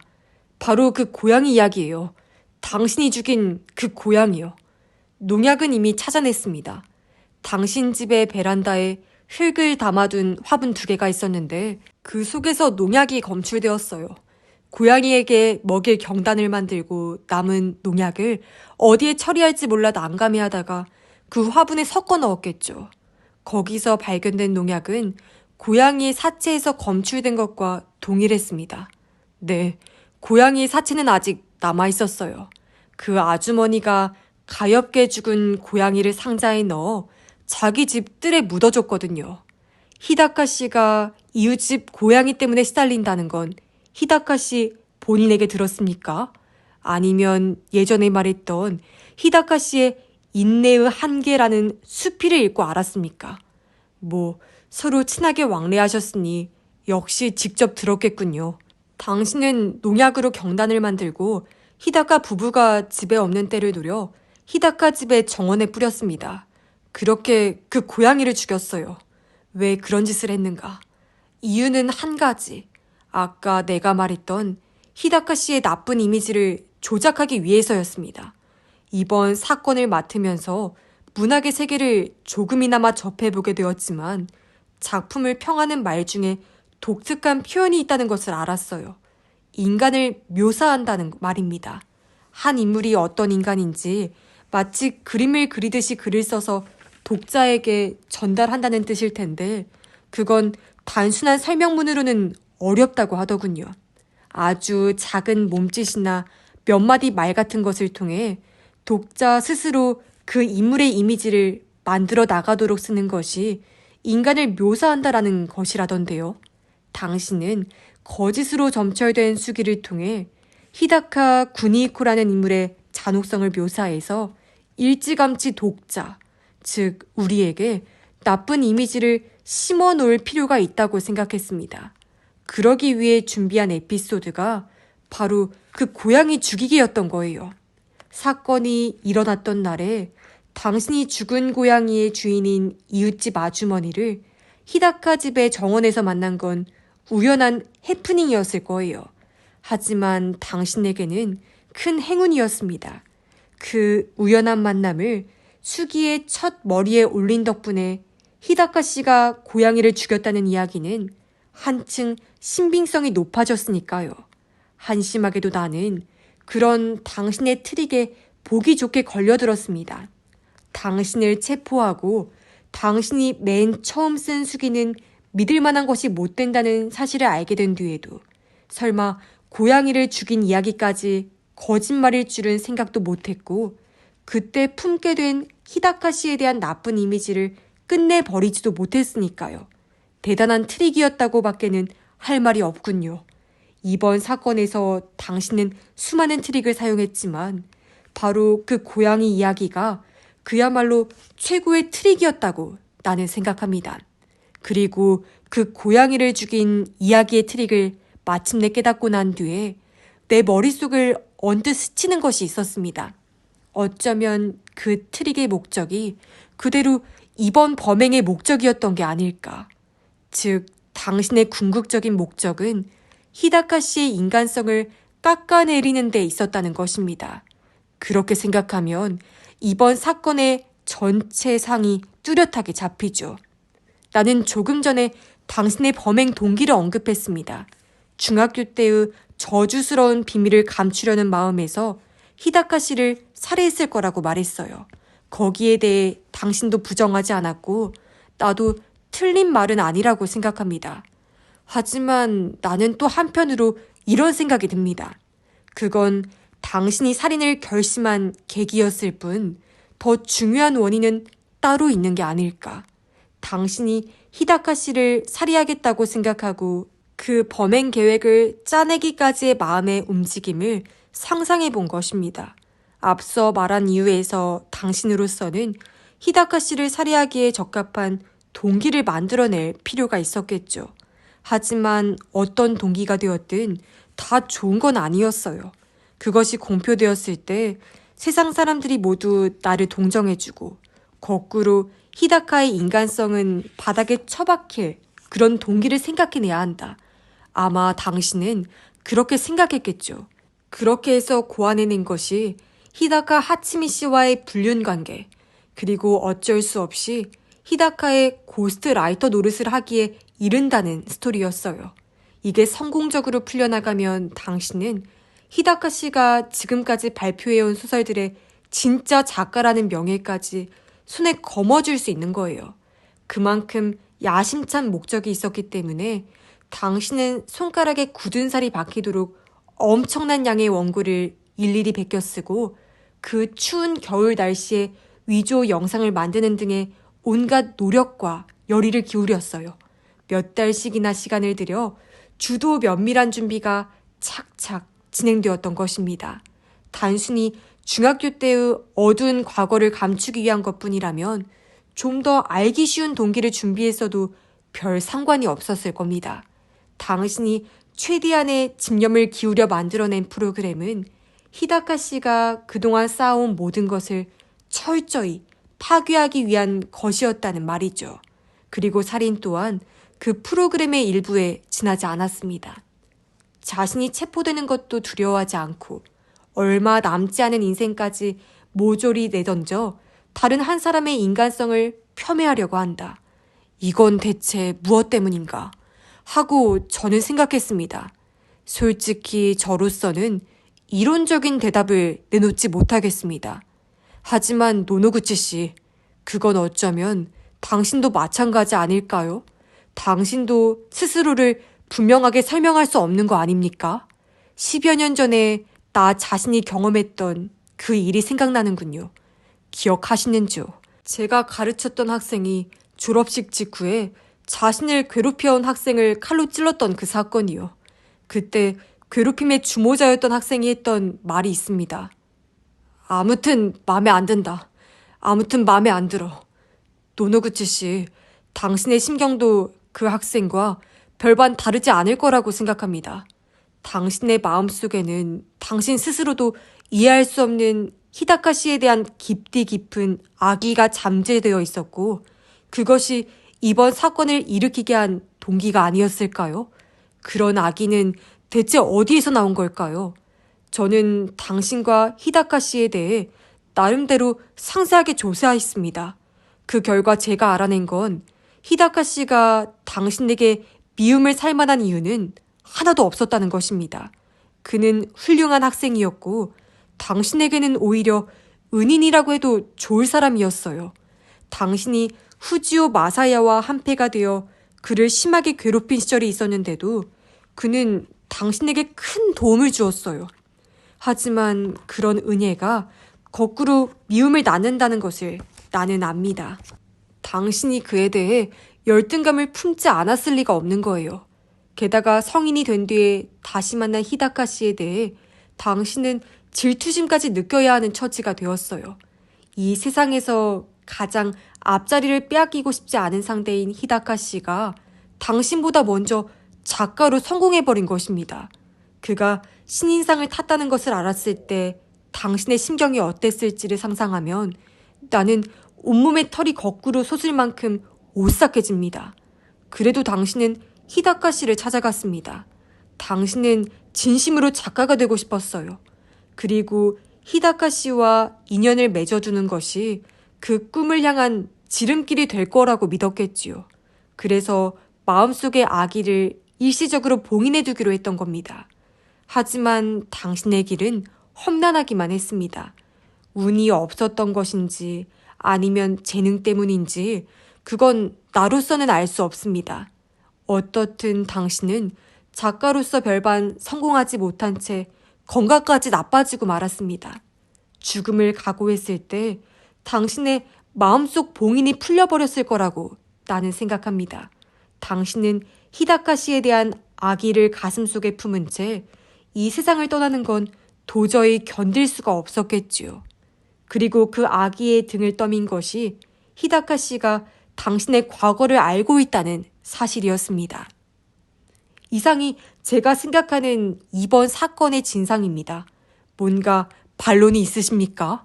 바로 그 고양이 이야기예요. 당신이 죽인 그 고양이요. 농약은 이미 찾아냈습니다. 당신 집의 베란다에 흙을 담아둔 화분 2개가 있었는데 그 속에서 농약이 검출되었어요. 고양이에게 먹일 경단을 만들고 남은 농약을 어디에 처리할지 몰라 난감해하다가 그 화분에 섞어 넣었겠죠. 거기서 발견된 농약은 고양이의 사체에서 검출된 것과 동일했습니다. 네, 고양이의 사체는 아직 남아있었어요. 그 아주머니가 가엾게 죽은 고양이를 상자에 넣어 자기 집 뜰에 묻어줬거든요. 히다카 씨가 이웃집 고양이 때문에 시달린다는 건 히다카 씨 본인에게 들었습니까? 아니면 예전에 말했던 히다카 씨의 인내의 한계라는 수필을 읽고 알았습니까? 서로 친하게 왕래하셨으니 역시 직접 들었겠군요. 당신은 농약으로 경단을 만들고 히다카 부부가 집에 없는 때를 노려 히다카 집의 정원에 뿌렸습니다. 그렇게 그 고양이를 죽였어요. 왜 그런 짓을 했는가? 이유는 한 가지. 아까 내가 말했던 히다카 씨의 나쁜 이미지를 조작하기 위해서였습니다. 이번 사건을 맡으면서 문학의 세계를 조금이나마 접해보게 되었지만 작품을 평하는 말 중에 독특한 표현이 있다는 것을 알았어요. 인간을 묘사한다는 말입니다. 한 인물이 어떤 인간인지 마치 그림을 그리듯이 글을 써서 독자에게 전달한다는 뜻일 텐데 그건 단순한 설명문으로는 어렵다고 하더군요. 아주 작은 몸짓이나 몇 마디 말 같은 것을 통해 독자 스스로 그 인물의 이미지를 만들어 나가도록 쓰는 것이 인간을 묘사한다라는 것이라던데요. 당신은 거짓으로 점철된 수기를 통해 히다카 구니코라는 인물의 잔혹성을 묘사해서 일찌감치 독자, 즉 우리에게 나쁜 이미지를 심어 놓을 필요가 있다고 생각했습니다. 그러기 위해 준비한 에피소드가 바로 그 고양이 죽이기였던 거예요. 사건이 일어났던 날에 당신이 죽은 고양이의 주인인 이웃집 아주머니를 히다카 집의 정원에서 만난 건 우연한 해프닝이었을 거예요. 하지만 당신에게는 큰 행운이었습니다. 그 우연한 만남을 수기의 첫 머리에 올린 덕분에 히다카 씨가 고양이를 죽였다는 이야기는 한층 신빙성이 높아졌으니까요. 한심하게도 나는 그런 당신의 트릭에 보기 좋게 걸려들었습니다. 당신을 체포하고 당신이 맨 처음 쓴 수기는 믿을 만한 것이 못 된다는 사실을 알게 된 뒤에도 설마 고양이를 죽인 이야기까지 거짓말일 줄은 생각도 못했고 그때 품게 된 히다카 씨에 대한 나쁜 이미지를 끝내버리지도 못했으니까요. 대단한 트릭이었다고 밖에는 할 말이 없군요. 이번 사건에서 당신은 수많은 트릭을 사용했지만 바로 그 고양이 이야기가 그야말로 최고의 트릭이었다고 나는 생각합니다. 그리고 그 고양이를 죽인 이야기의 트릭을 마침내 깨닫고 난 뒤에 내 머릿속을 언뜻 스치는 것이 있었습니다. 어쩌면 그 트릭의 목적이 그대로 이번 범행의 목적이었던 게 아닐까. 즉, 당신의 궁극적인 목적은 히다카 씨의 인간성을 깎아내리는 데 있었다는 것입니다. 그렇게 생각하면 이번 사건의 전체 상이 뚜렷하게 잡히죠. 나는 조금 전에 당신의 범행 동기를 언급했습니다. 중학교 때의 저주스러운 비밀을 감추려는 마음에서 히다카 씨를 살해했을 거라고 말했어요. 거기에 대해 당신도 부정하지 않았고 나도 틀린 말은 아니라고 생각합니다. 하지만 나는 또 한편으로 이런 생각이 듭니다. 그건 당신이 살인을 결심한 계기였을 뿐 더 중요한 원인은 따로 있는 게 아닐까. 당신이 히다카 씨를 살해하겠다고 생각하고 그 범행 계획을 짜내기까지의 마음의 움직임을 상상해 본 것입니다. 앞서 말한 이유에서 당신으로서는 히다카 씨를 살해하기에 적합한 동기를 만들어낼 필요가 있었겠죠. 하지만 어떤 동기가 되었든 다 좋은 건 아니었어요. 그것이 공표되었을 때 세상 사람들이 모두 나를 동정해주고 거꾸로 히다카의 인간성은 바닥에 처박힐 그런 동기를 생각해내야 한다. 아마 당신은 그렇게 생각했겠죠. 그렇게 해서 고안해낸 것이 히다카 하치미 씨와의 불륜 관계, 그리고 어쩔 수 없이 히다카의 고스트 라이터 노릇을 하기에 이른다는 스토리였어요. 이게 성공적으로 풀려나가면 당신은 히다카 씨가 지금까지 발표해온 소설들의 진짜 작가라는 명예까지 손에 거머쥘 수 있는 거예요. 그만큼 야심찬 목적이 있었기 때문에 당신은 손가락에 굳은 살이 박히도록 엄청난 양의 원고를 일일이 베껴 쓰고 그 추운 겨울 날씨에 위조 영상을 만드는 등의 온갖 노력과 열의를 기울였어요. 몇 달씩이나 시간을 들여 주도 면밀한 준비가 착착 진행되었던 것입니다. 단순히 중학교 때의 어두운 과거를 감추기 위한 것뿐이라면 좀 더 알기 쉬운 동기를 준비했어도 별 상관이 없었을 겁니다. 당신이 최대한의 집념을 기울여 만들어낸 프로그램은 히다카 씨가 그동안 쌓아온 모든 것을 철저히 파괴하기 위한 것이었다는 말이죠. 그리고 살인 또한 그 프로그램의 일부에 지나지 않았습니다. 자신이 체포되는 것도 두려워하지 않고 얼마 남지 않은 인생까지 모조리 내던져 다른 한 사람의 인간성을 폄훼하려고 한다. 이건 대체 무엇 때문인가? 하고 저는 생각했습니다. 솔직히 저로서는 이론적인 대답을 내놓지 못하겠습니다. 하지만 노노구치 씨, 그건 어쩌면 당신도 마찬가지 아닐까요? 당신도 스스로를 분명하게 설명할 수 없는 거 아닙니까? 10여 년 전에 나 자신이 경험했던 그 일이 생각나는군요. 기억하시는지요? 제가 가르쳤던 학생이 졸업식 직후에 자신을 괴롭혀온 학생을 칼로 찔렀던 그 사건이요. 그때 괴롭힘의 주모자였던 학생이 했던 말이 있습니다. 아무튼 마음에 안 든다. 아무튼 마음에 안 들어. 노노구치 씨, 당신의 심경도 그 학생과 별반 다르지 않을 거라고 생각합니다. 당신의 마음속에는 당신 스스로도 이해할 수 없는 히다카 씨에 대한 깊디 깊은 악의가 잠재되어 있었고 그것이 이번 사건을 일으키게 한 동기가 아니었을까요? 그런 악의는 대체 어디에서 나온 걸까요? 저는 당신과 히다카 씨에 대해 나름대로 상세하게 조사했습니다. 그 결과 제가 알아낸 건 히다카 씨가 당신에게 미움을 살 만한 이유는 하나도 없었다는 것입니다. 그는 훌륭한 학생이었고 당신에게는 오히려 은인이라고 해도 좋을 사람이었어요. 당신이 후지오 마사야와 한패가 되어 그를 심하게 괴롭힌 시절이 있었는데도 그는 당신에게 큰 도움을 주었어요. 하지만 그런 은혜가 거꾸로 미움을 낳는다는 것을 나는 압니다. 당신이 그에 대해 열등감을 품지 않았을 리가 없는 거예요. 게다가 성인이 된 뒤에 다시 만난 히다카 씨에 대해 당신은 질투심까지 느껴야 하는 처지가 되었어요. 이 세상에서 가장 앞자리를 빼앗기고 싶지 않은 상대인 히다카 씨가 당신보다 먼저 작가로 성공해버린 것입니다. 그가 신인상을 탔다는 것을 알았을 때 당신의 심경이 어땠을지를 상상하면 나는 온몸의 털이 거꾸로 솟을 만큼 오싹해집니다. 그래도 당신은 히다카 씨를 찾아갔습니다. 당신은 진심으로 작가가 되고 싶었어요. 그리고 히다카 씨와 인연을 맺어두는 것이 그 꿈을 향한 지름길이 될 거라고 믿었겠지요. 그래서 마음속의 아기를 일시적으로 봉인해두기로 했던 겁니다. 하지만 당신의 길은 험난하기만 했습니다. 운이 없었던 것인지 아니면 재능 때문인지 그건 나로서는 알 수 없습니다. 어떻든 당신은 작가로서 별반 성공하지 못한 채 건강까지 나빠지고 말았습니다. 죽음을 각오했을 때 당신의 마음속 봉인이 풀려버렸을 거라고 나는 생각합니다. 당신은 히다카 씨에 대한 악의를 가슴속에 품은 채 이 세상을 떠나는 건 도저히 견딜 수가 없었겠지요. 그리고 그 악의의 등을 떠민 것이 히다카 씨가 당신의 과거를 알고 있다는 사실이었습니다. 이상이 제가 생각하는 이번 사건의 진상입니다. 뭔가 반론이 있으십니까?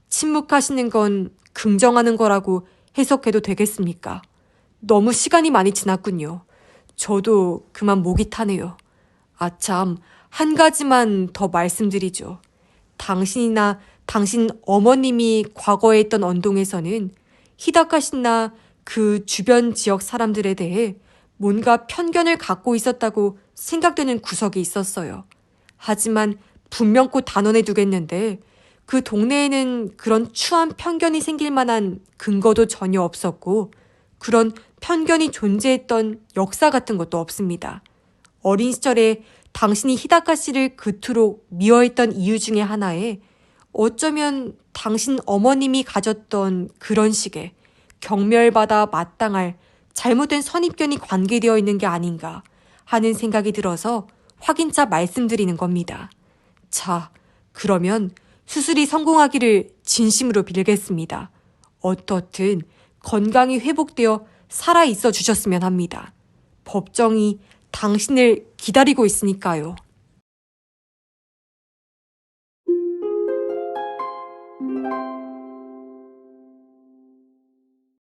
침묵하시는 건 긍정하는 거라고 해석해도 되겠습니까? 너무 시간이 많이 지났군요. 저도 그만 목이 타네요. 아참, 한 가지만 더 말씀드리죠. 당신이나 당신 어머님이 과거에 있던 언동에서는 히다카 씨나 그 주변 지역 사람들에 대해 뭔가 편견을 갖고 있었다고 생각되는 구석이 있었어요. 하지만 분명코 단언해 두겠는데 그 동네에는 그런 추한 편견이 생길 만한 근거도 전혀 없었고 그런 편견이 존재했던 역사 같은 것도 없습니다. 어린 시절에 당신이 히다카 씨를 그토록 미워했던 이유 중에 하나에 어쩌면 당신 어머님이 가졌던 그런 식의 경멸받아 마땅할 잘못된 선입견이 관계되어 있는 게 아닌가 하는 생각이 들어서 확인차 말씀드리는 겁니다. 자, 그러면 수술이 성공하기를 진심으로 빌겠습니다. 어떻든 건강이 회복되어 살아있어 주셨으면 합니다. 법정이 당신을 기다리고 있으니까요.